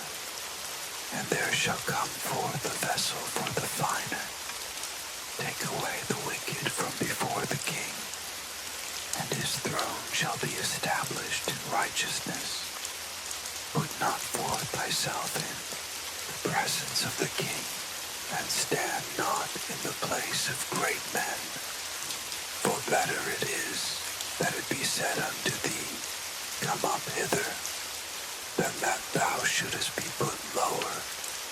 and there shall come forth a vessel for the finer. Take away the wicked from before the king, and his throne shall be established in righteousness. Put not forth thyself in the presence of the king, and stand not in the place of great men. For better it is that it be said unto thee, Come up hither, than that thou shouldest be put lower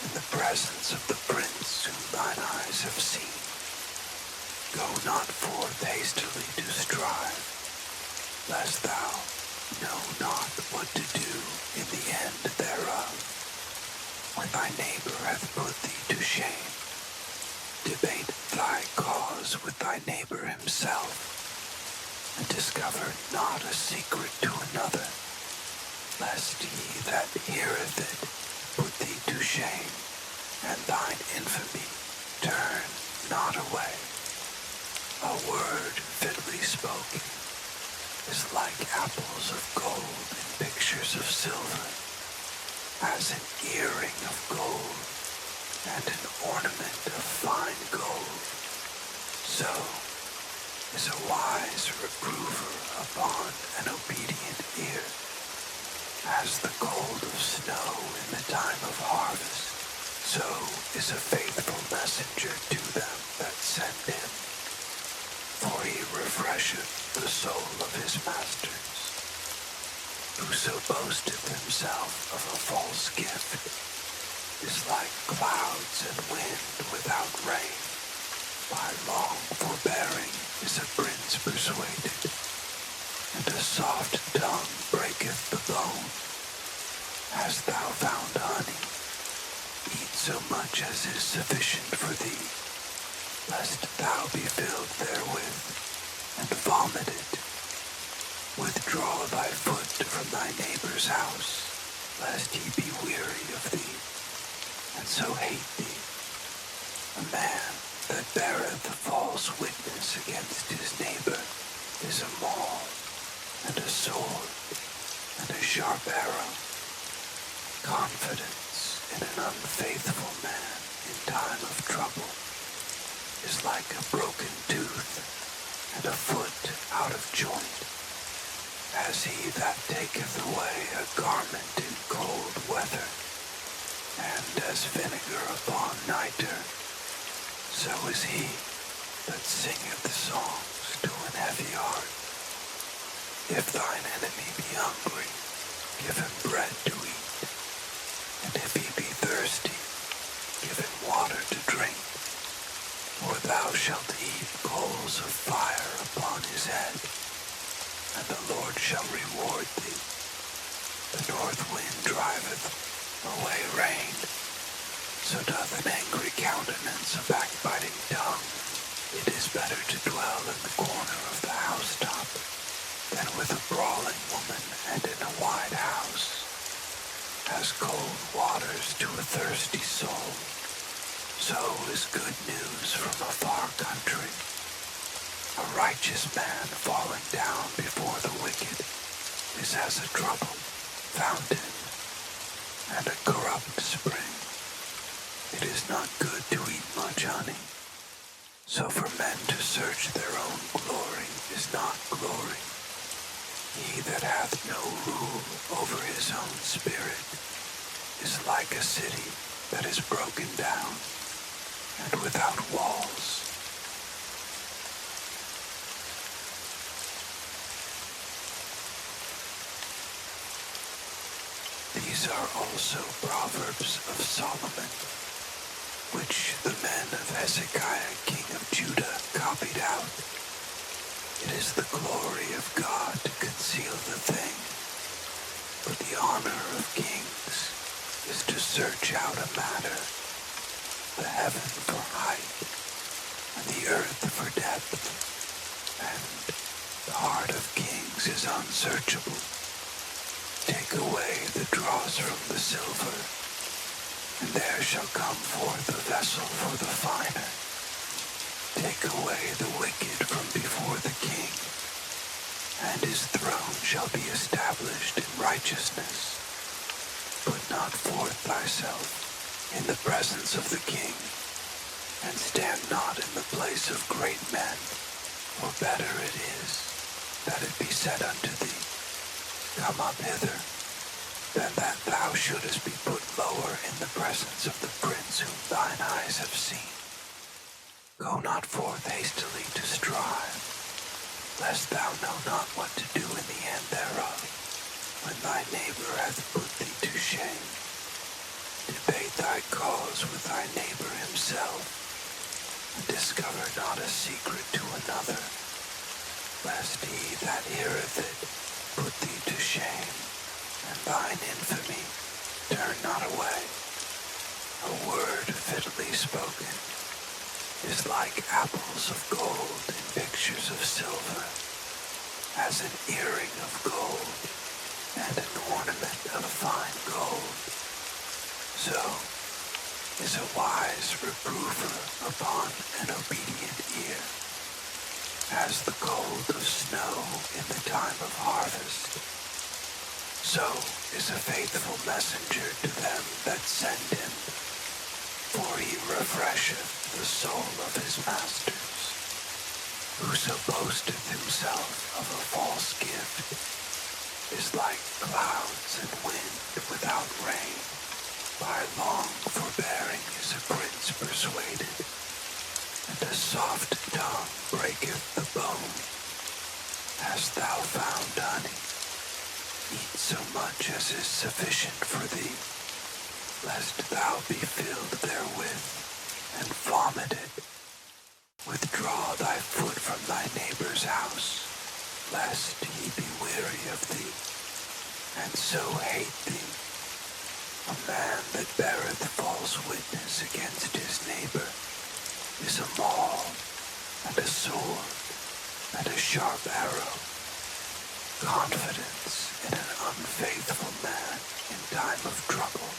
in the presence of the prince whom thine eyes have seen. Go not forth hastily to strive, lest thou know not what to do in the end thereof. When thy neighbor hath put thee to shame, debate thy cause with thy neighbor himself, and discover not a secret to another, lest he that heareth it put thee to shame, and thine infamy turn not away. A word fitly spoken is like apples of gold in pictures of silver, as an earring of gold and an ornament of fine gold. So is a wise reprover upon an obedient ear, as the gold of snow in the time of harvest, so is a faithful messenger to them that send him. For he refresheth the soul of his masters. Whoso boasteth himself of a false gift is like clouds and wind without rain. By long forbearing is a prince persuaded, and a soft tongue breaketh the bone. Hast thou found honey? Eat so much as is sufficient for thee, lest thou be filled therewith, and vomit it. Withdraw thy foot from thy neighbor's house, lest he be weary of thee, and so hate thee. A man false witness against his neighbor is a maul, and a sword, and a sharp arrow. Confidence in an unfaithful man in time of trouble is like a broken tooth and a foot out of joint. As he that taketh away a garment in cold weather, and as vinegar upon nitre, so is he that singeth songs to an heavy heart. If thine enemy be hungry, give him bread to eat, and if he be thirsty, give him water to drink. For thou shalt heap coals of fire upon his head, and the Lord shall reward thee. The north wind driveth away rain, so doth an angry countenance a backbiting tongue. It is better to dwell in the corner of the housetop than with a brawling woman and in a wide house. As cold waters to a thirsty soul, so is good news from a far country. A righteous man falling down before the wicked is as a troubled fountain and a corrupt spring. It is not good to eat much honey, so for men to search their own glory is not glory. He that hath no rule over his own spirit is like a city that is broken down and without walls. These are also Proverbs of Solomon, which the men of Hezekiah king of Judah copied out. It is the glory of God to conceal the thing, but the honor of kings is to search out a matter, the heaven for height, and the earth for depth, and the heart of kings is unsearchable. Take away the dross from the silver, and there shall come forth a vessel for the finer. Take away the wicked from before the king, and his throne shall be established in righteousness. Put not forth thyself in the presence of the king, and stand not in the place of great men, for better it is that it be said unto thee, Come up hither, than that thou shouldest be put lower in the presence of the prince whom thine eyes have seen. Go not forth hastily to strive, lest thou know not what to do in the end thereof, when thy neighbor hath put thee to shame. Debate thy cause with thy neighbor himself, and discover not a secret to another, lest he that heareth it put thee to shame, and thine infamy turn not away. A word fitly spoken is like apples of gold in pictures of silver, as an earring of gold and an ornament of fine gold. So is a wise reprover upon an obedient ear, as the gold of snow in the time of harvest. So is a faithful messenger to them that send him, for he refresheth the soul of his masters. Whoso boasteth himself of a false gift is like clouds and wind without rain. By long forbearing is a prince persuaded, and a soft tongue breaketh the bone. Hast thou found honey? Eat so much as is sufficient for thee, lest thou be filled therewith and vomited. Withdraw thy foot from thy neighbor's house, lest he be weary of thee, and so hate thee. A man that beareth false witness against his neighbor is a maul, and a sword, and a sharp arrow. Confidence in an unfaithful man in time of trouble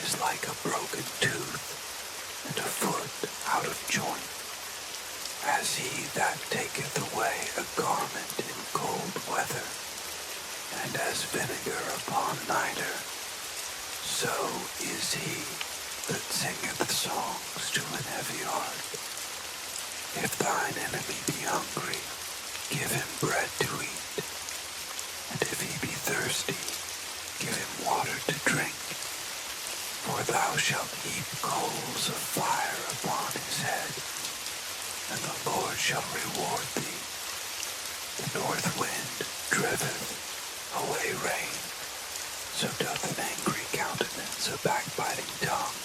is like a broken tooth and a foot out of joint. as he that taketh away a garment in cold weather, and as vinegar upon nitre, so is he that singeth songs to an heavy heart. If thine enemy be hungry, give him bread to eat, and if he be thirsty, give him water to drink. For thou shalt heap coals of fire upon his head, and the Lord shall reward thee. The north wind driveth away rain, so doth an angry countenance a backbiting tongue.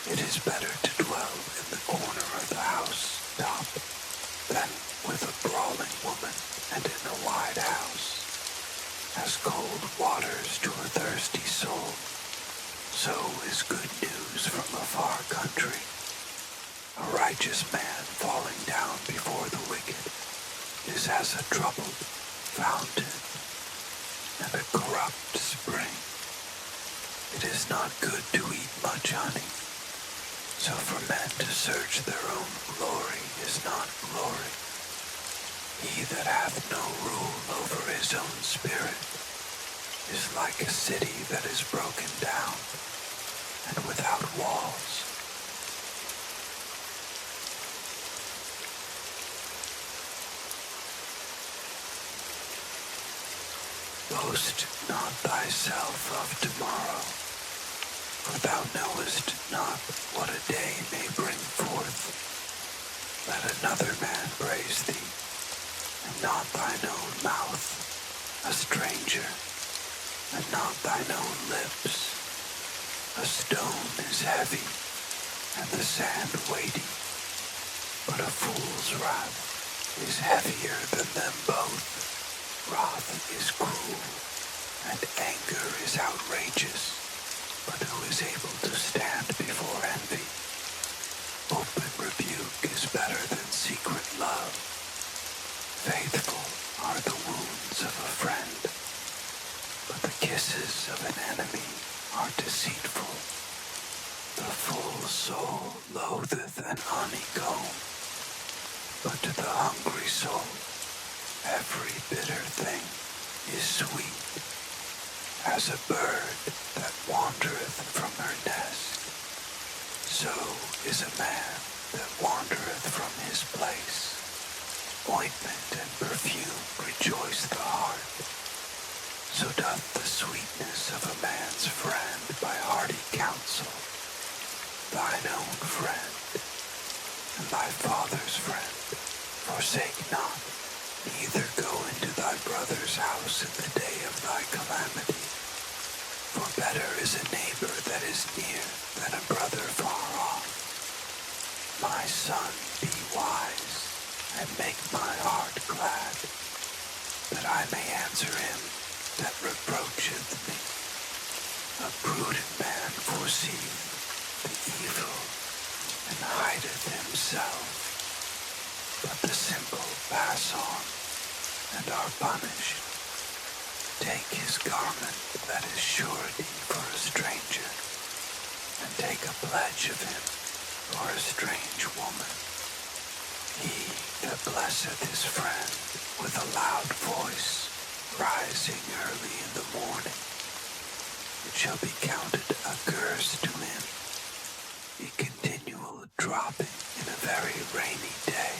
It is better to dwell in the corner of the house top than with a brawling woman and in a wide house. As cold waters to a thirsty soul, so is good news from a far country. A righteous man falling down before the wicked is as a troubled fountain and a corrupt spring. It is not good to eat much honey, so for men to search their own glory is not glory. He that hath no rule over his own spirit is like a city that is broken down and without walls. Boast not thyself of tomorrow, for thou knowest not what a day may bring forth. Let another man praise thee, and not thine own mouth, a stranger, and not thine own lips. A stone is heavy, and the sand weighty, but a fool's wrath is heavier than them both. Wrath is cruel, and anger is outrageous, but who is able to stand before envy? Open rebuke is better than secret love. Faithful are the wounds of a friend, but the kisses of an enemy are deceitful. The full soul loatheth an honeycomb, but to the hungry soul every bitter thing is sweet. As a bird that wandereth from her nest, so is a man that wandereth from his place. Ointment and perfume rejoice the heart, so doth the sweetness of a man's friend by hearty counsel. Thine own friend and thy father's friend forsake not, neither go into thy brother's house in the day of thy calamity. For better is a neighbor that is near than a brother far off. My son, be wise, and make my heart glad, that I may answer him that reproacheth me. A prudent man foreseeth the evil, and hideth himself, but the simple pass on, and are punished. Take his garment that is surety for a stranger, and take a pledge of him for a strange woman. He that blesseth his friend with a loud voice, rising early in the morning, it shall be counted a curse to him. A continual dropping in a very rainy day,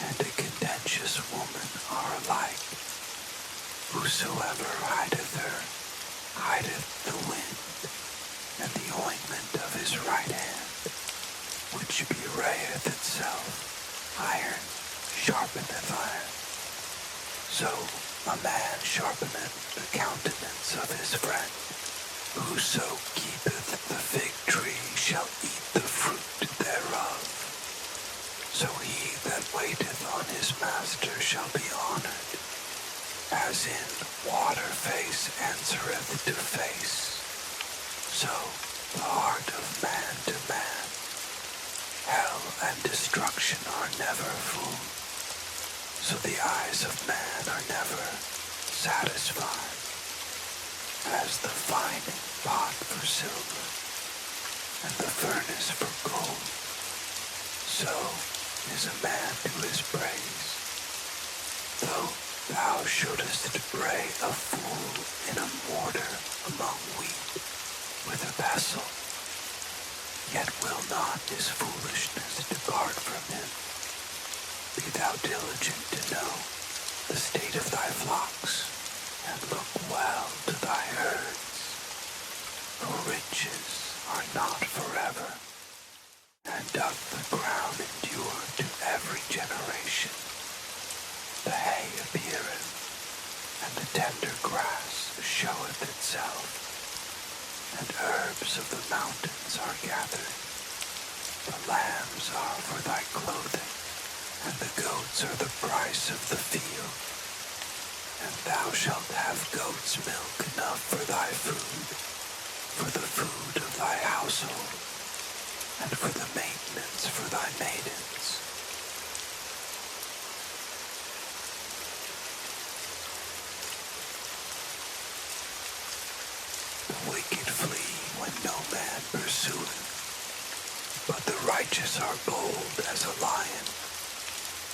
and a contentious woman are alike. Whosoever hideth her, hideth the wind, and the ointment of his right hand, which bewrayeth itself. Iron sharpeneth iron. So a man sharpeneth the countenance of his friend. Whoso keepeth the fig tree shall eat the fruit thereof. So he that waiteth on his master shall be honored. As in water face answereth to face, so the heart of man to man. Hell and destruction are never full, so the eyes of man are never satisfied. As the fining pot for silver, and the furnace for gold, so is a man to his praise. Though thou shouldest bray a fool in a mortar among wheat with a pestle, yet will not his foolishness depart from him. Be thou diligent to know the state of thy flocks, and look well to thy herds. For riches are not forever, and doth the ground endure to every generation. The hay appeareth, and the tender grass showeth itself, and herbs of the mountains are gathered. The lambs are for thy clothing, and the goats are the price of the field. And thou shalt have goat's milk enough for thy food, for the food of thy household, and for the maintenance for thy maidens. The wicked flee when no man pursueth, but the righteous are bold as a lion.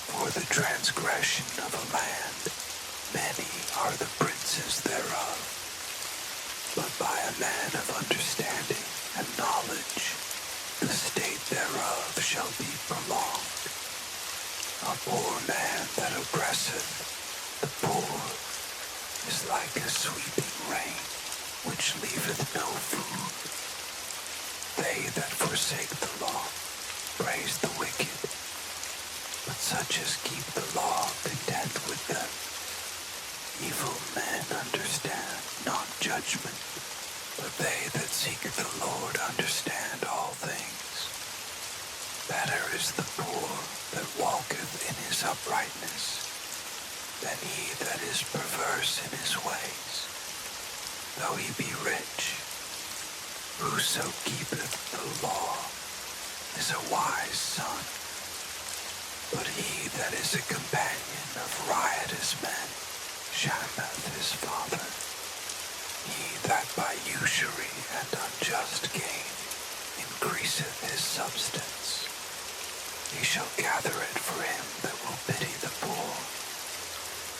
For the transgression of a land, many are the princes thereof. But by a man of understanding and knowledge, the state thereof shall be prolonged. A poor man that oppresseth the poor is like a sweeping rain, which leaveth no food. They that forsake the law praise the wicked, but such as keep the law content with them. Evil men understand not judgment, but they that seek the Lord understand all things. Better is the poor that walketh in his uprightness, than he that is perverse in his ways. Though he be rich, whoso keepeth the law is a wise son. But he that is a companion of riotous men shameth his father. He that by usury and unjust gain increaseth his substance, he shall gather it for him that will pity the poor.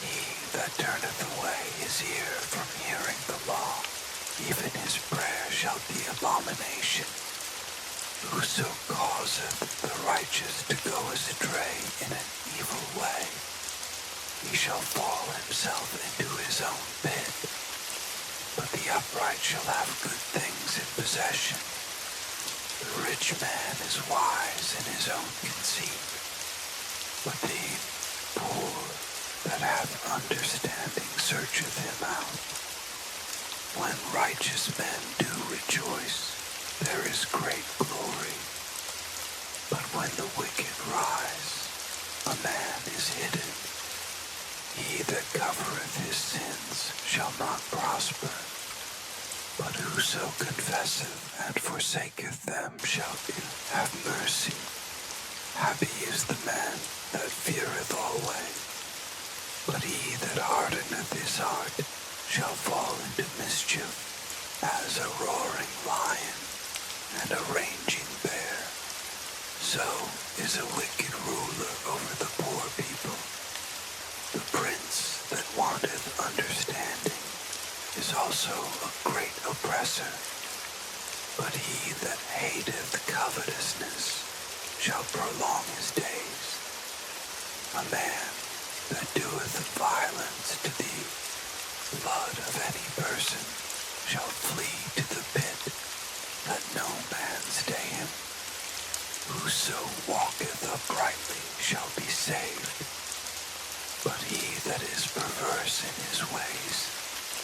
He that turneth away his ear from hearing the law, even his prayer shall be abomination. Whoso causeth the righteous to go astray in an evil way, he shall fall himself into his own pit. But the upright shall have good things in possession. The rich man is wise in his own conceit, but the poor that hath understanding searcheth him out. When righteous men do rejoice, there is great glory. But when the wicked rise, a man is hidden. He that covereth his sins shall not prosper, but whoso confesseth and forsaketh them shall have mercy. Happy is the man that feareth always, but he that hardeneth his heart shall fall into mischief, as a roaring lion and a raging bear. So is a wicked ruler over the poor people. The prince that wanteth understanding is also a great oppressor, but he that hateth covetousness shall prolong his days. A man that doeth violence to the blood of any person shall flee to the pit. Let no man stay him. Whoso walketh uprightly shall be saved, but he that is perverse in his ways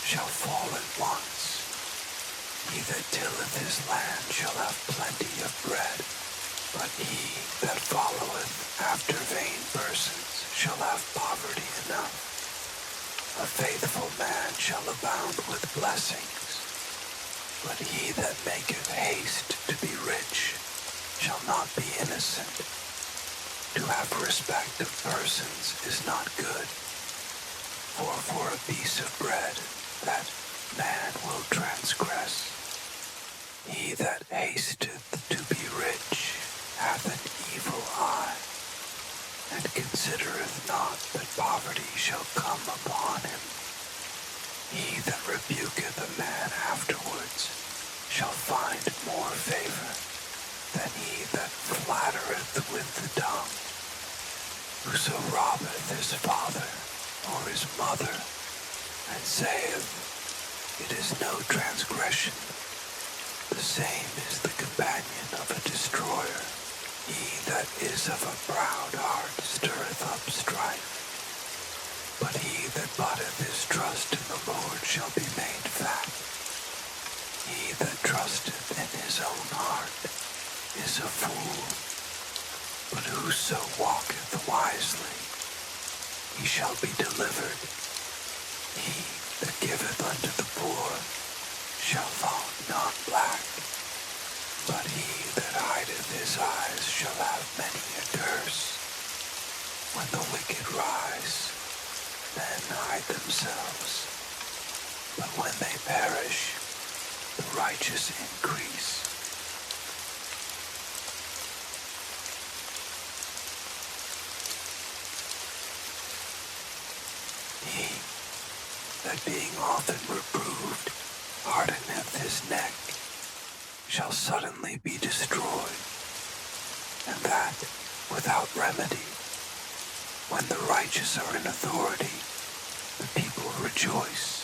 shall fall at once. He that tilleth his land shall have plenty of bread, but he that followeth after vain persons shall have poverty enough. A faithful man shall abound with blessings, but he that maketh haste to be rich shall not be innocent. To have respect of persons is not good, for a piece of bread that man will transgress. He that hasteth to be rich hath an evil eye, considereth not that poverty shall come upon him. He that rebuketh a man afterwards shall find more favor than he that flattereth with the tongue. Whoso robbeth his father or his mother, and saith, It is no transgression, the same is the companion of a destroyer. He that is of a proud heart stirreth up strife, but he that putteth his trust in the Lord shall be made fat. He that trusteth in his own heart is a fool, but whoso walketh wisely, he shall be delivered. He that giveth unto the poor shall fall not lack, but he that hideth his eyes shall have many a curse. When the wicked rise, men hide themselves, but when they perish, the righteous increase. He that being often reproved hardeneth his neck shall suddenly be destroyed, and that without remedy. When the righteous are in authority, the people rejoice,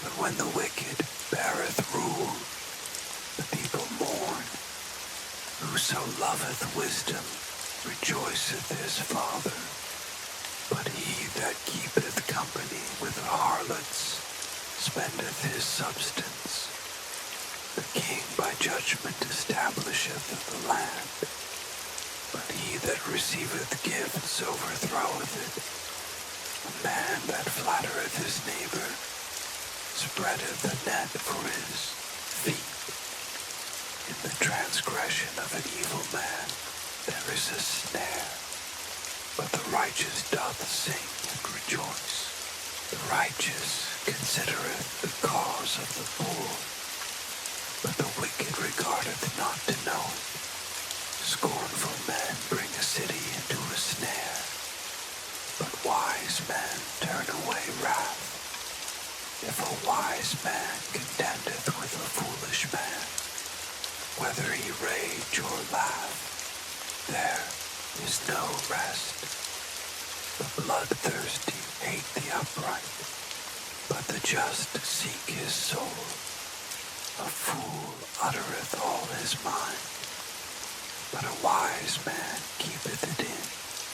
but when the wicked beareth rule, the people mourn. Whoso loveth wisdom rejoiceth his father, but he that keepeth company with harlots spendeth his substance. The king by judgment establisheth the land, but he that receiveth gifts overthroweth it. A man that flattereth his neighbor spreadeth a net for his feet. In the transgression of an evil man there is a snare, but the righteous doth sing and rejoice. The righteous considereth the cause of the poor, but the wicked regardeth not to know it. Scornful men bring a city into a snare, but wise men turn away wrath. If a wise man contendeth with a foolish man, whether he rage or laugh, there is no rest. The bloodthirsty hate the upright, but the just seek his soul. A fool uttereth all his mind, but a wise man keepeth it in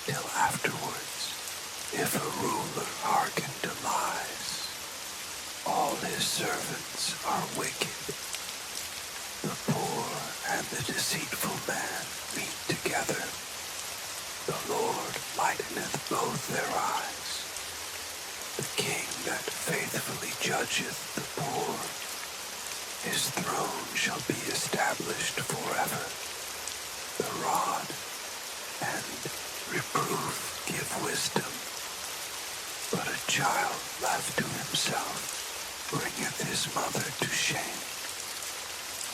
till afterwards. If a ruler hearken to lies, all his servants are wicked. The poor and the deceitful man meet together. The Lord lighteneth both their eyes. The king that faithfully judgeth the poor, his throne shall be established forever. The rod and reproof give wisdom, but a child left to himself bringeth his mother to shame.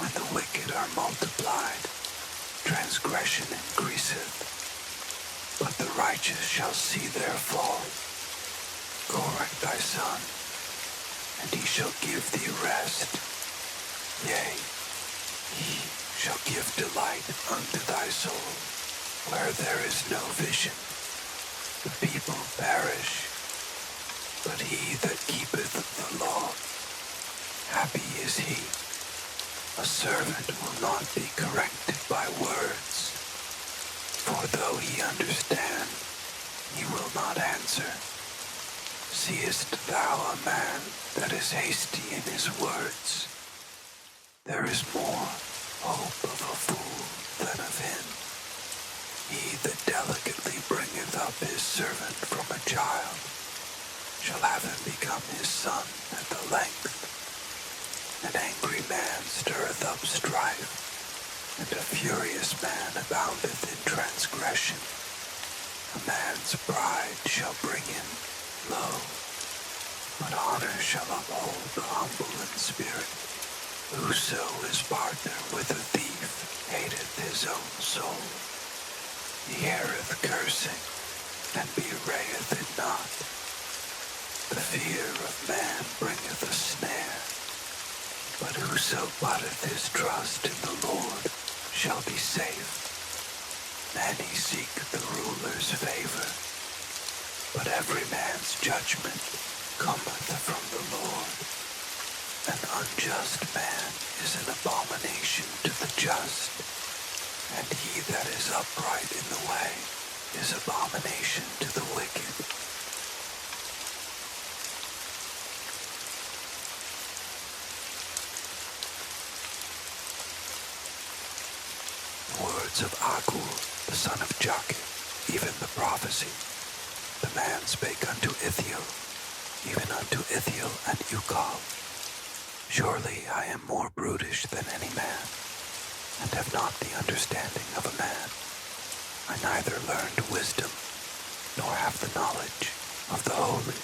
When the wicked are multiplied, transgression increaseth, but the righteous shall see their fall. Correct thy son, and he shall give thee rest. Yea, he shall give delight unto thy soul. Where there is no vision, the people perish, but he that keepeth the law, happy is he. A servant will not be corrected by words, for though he understand, he will not answer. Seest thou a man that is hasty in his words? There is more hope of a fool than of him. He that delicately bringeth up his servant from a child shall have him become his son at the length. An angry man stirreth up strife, and a furious man aboundeth in transgression. A man's pride shall bring him low, but honor shall uphold the humble in spirit. Whoso is partner with a thief hateth his own soul. He heareth cursing, and bewrayeth it not. The fear of man bringeth a snare, but whoso putteth his trust in the Lord shall be safe. Many seek the ruler's favor, but every man's judgment cometh from the Lord. An unjust man is an abomination to the just, and he that is upright in the way is abomination to the wicked. Words of Agur, the son of Jakeh, even the prophecy. The man spake unto Ithiel, even unto Ithiel and Ukal. Surely I am more brutish than any man, and have not the understanding of a man. I neither learned wisdom, nor have the knowledge of the holy,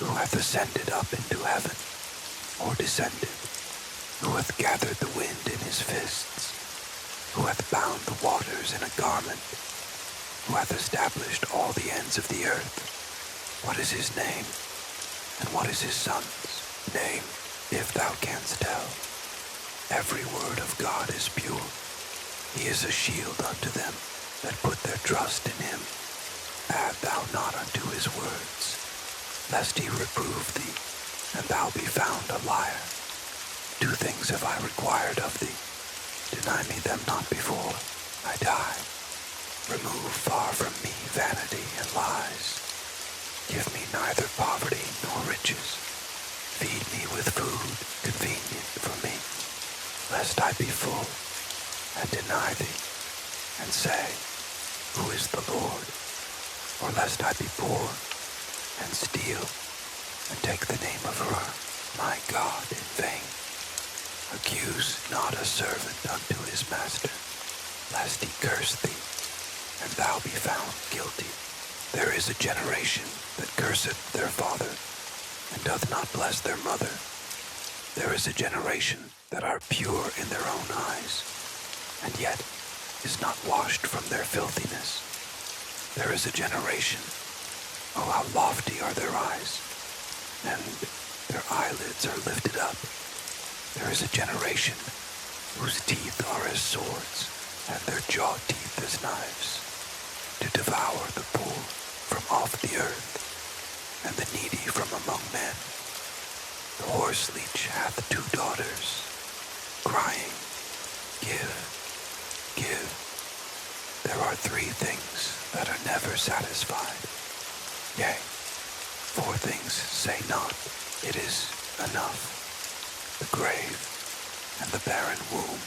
who hath ascended up into heaven, or descended, who hath gathered the wind in his fists, who hath bound the waters in a garment, who hath established all the ends of the earth. What is his name, and what is his son's name, if thou canst tell? Every word of God is pure. He is a shield unto them that put their trust in him. Add thou not unto his words, lest he reprove thee, and thou be found a liar. Two things have I required of thee. Deny me them not before I die. Remove far from me vanity and lies. Give me neither poverty nor riches. Feed me with food convenient for me, lest I be full and deny thee, and say, Who is the Lord? Or lest I be poor and steal, and take the name of her, my God, in vain. Accuse not a servant unto his master, lest he curse thee, and thou be found guilty. There is a generation that curseth their father, and doth not bless their mother. There is a generation that are pure in their own eyes, and yet is not washed from their filthiness. There is a generation, oh how lofty are their eyes, and their eyelids are lifted up. There is a generation whose teeth are as swords, and their jaw teeth as knives, to devour the poor from off the earth, and the needy from among men. The horse leech hath 2 daughters, crying, Give, give. There are 3 things that are never satisfied. Yea, 4 things say not, It is enough. The grave and the barren womb,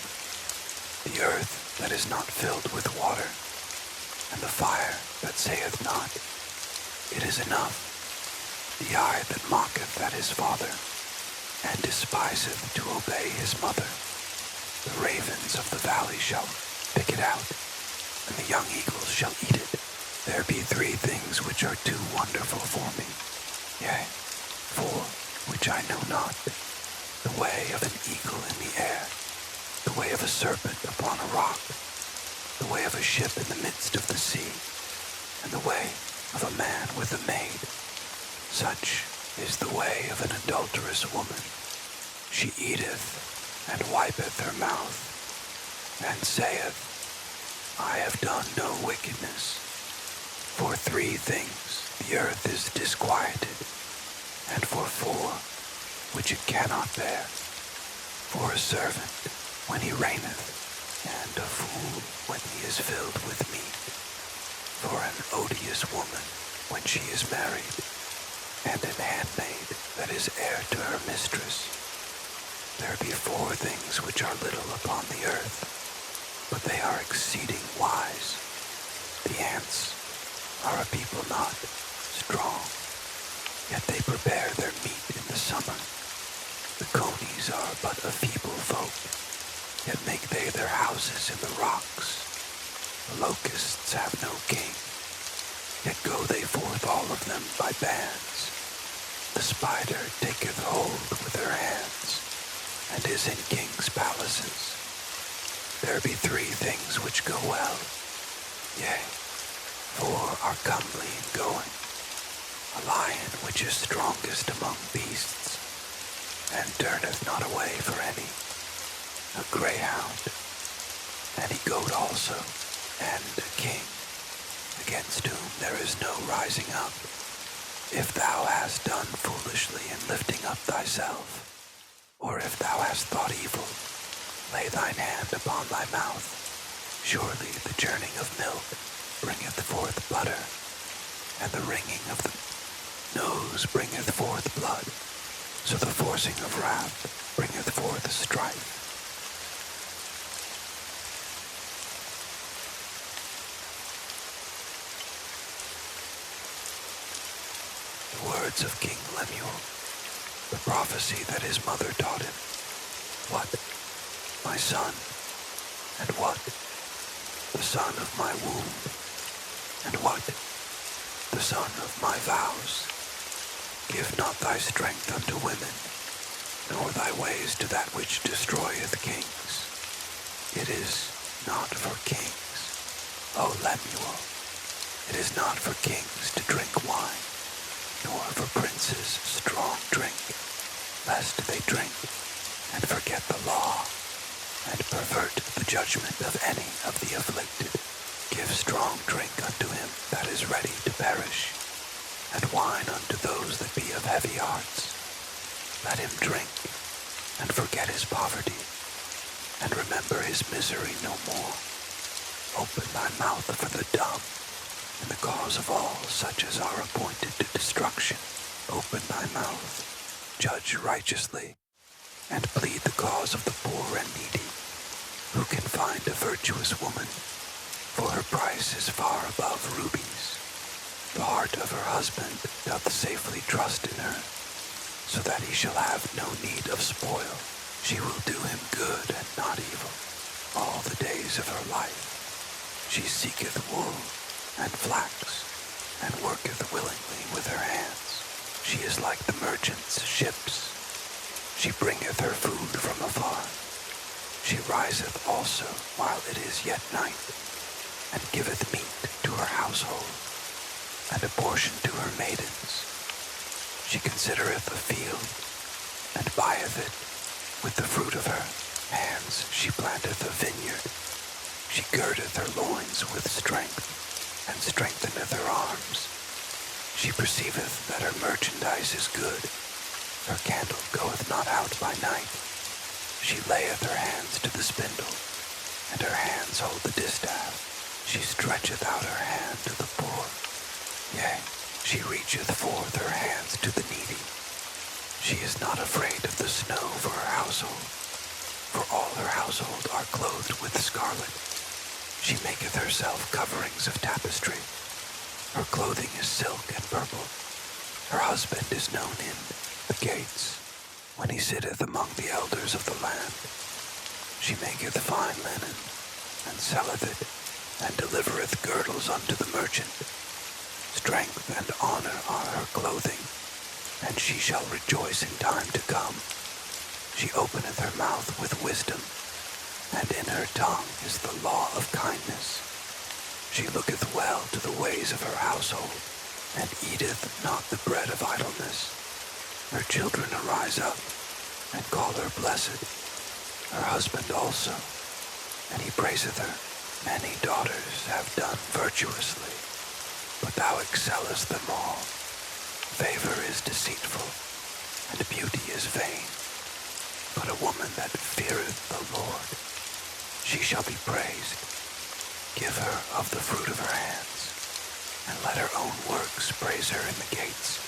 the earth that is not filled with water, and the fire that saith not, It is enough. The eye that mocketh at his father, and despiseth to obey his mother. The ravens of the valley shall pick it out, and the young eagles shall eat it. There be 3 things which are too wonderful for me, yea, 4 which I know not. The way of an eagle in the air, the way of a serpent upon a rock, the way of a ship in the midst of the sea, and the way of a man with a maid. Such is the way of an adulterous woman. She eateth and wipeth her mouth, and saith, I have done no wickedness. For 3 things the earth is disquieted, and for 4 which it cannot bear, for a servant when he reigneth, and a fool when he is filled with meat, for an odious woman when she is married, and an handmaid that is heir to her mistress. There be 4 things which are little upon the earth, but they are exceeding wise. The ants are a people not strong, yet they prepare their meat in the summer. The conies are but a feeble folk, yet make they their houses in the rocks. The locusts have no king, yet go they forth all of them by bands. The spider taketh hold with her hands, and is in kings' palaces. There be 3 things which go well, yea, four are comely in going, a lion which is strongest among beasts, and turneth not away for any, a greyhound, and a goat also, and a king, against whom there is no rising up. If thou hast done foolishly in lifting up thyself, or if thou hast thought evil, lay thine hand upon thy mouth. Surely the churning of milk bringeth forth butter, and the wringing of the nose bringeth forth blood, so the forcing of wrath bringeth forth strife. The words of King Lemuel, the prophecy that his mother taught him. What, my son, and what, the son of my womb, and what, the son of my vows? Give not thy strength unto women, nor thy ways to that which destroyeth kings. It is not for kings, O Lemuel, it is not for kings to drink wine, nor for princes strong drink, lest they drink and forget the law, and pervert the judgment of any of the afflicted. Give strong drink unto him that is ready to perish, and wine unto those that be of heavy hearts. Let him drink, and forget his poverty, and remember his misery no more. Open thy mouth for the dumb, in the cause of all such as are appointed to destruction. Open thy mouth, judge righteously, and plead the cause of the poor and needy. Who can find a virtuous woman? For her price is far above rubies. The heart of her husband doth safely trust in her, so that he shall have no need of spoil. She will do him good and not evil all the days of her life. She seeketh wool and flax, and worketh willingly with her hands. She is like the merchant's ships. She bringeth her food from afar. She riseth also while it is yet night, and giveth meat to her household, and a portion to her maidens. She considereth a field, and buyeth it. With the fruit of her hands she planteth a vineyard. She girdeth her loins with strength, and strengtheneth her arms. She perceiveth that her merchandise is good. Her candle goeth not out by night. She layeth her hands to the spindle, and her hands hold the distaff. She stretcheth out her hand to the poor. Yea, she reacheth forth her hands to the needy. She is not afraid of the snow for her household, for all her household are clothed with scarlet. She maketh herself coverings of tapestry. Her clothing is silk and purple. Her husband is known in the gates, when he sitteth among the elders of the land. She maketh fine linen, and selleth it, and delivereth girdles unto the merchant. Strength and honor are her clothing, and she shall rejoice in time to come. She openeth her mouth with wisdom, and in her tongue is the law of kindness. She looketh well to the ways of her household, and eateth not the bread of idleness. Her children arise up, and call her blessed, her husband also, and he praiseth her. Many daughters have done virtuously, but thou excellest them all. Favor is deceitful, and beauty is vain, but a woman that feareth the Lord, she shall be praised. Give her of the fruit of her hands, and let her own works praise her in the gates.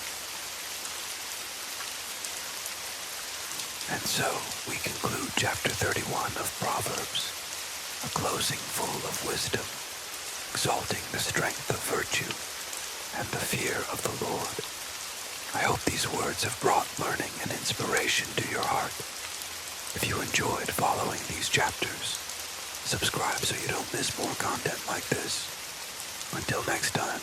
And so we conclude chapter 31 of Proverbs, a closing full of wisdom, exalting the strength of virtue and the fear of the Lord. I hope these words have brought learning and inspiration to your heart. If you enjoyed following these chapters, subscribe so you don't miss more content like this. Until next time.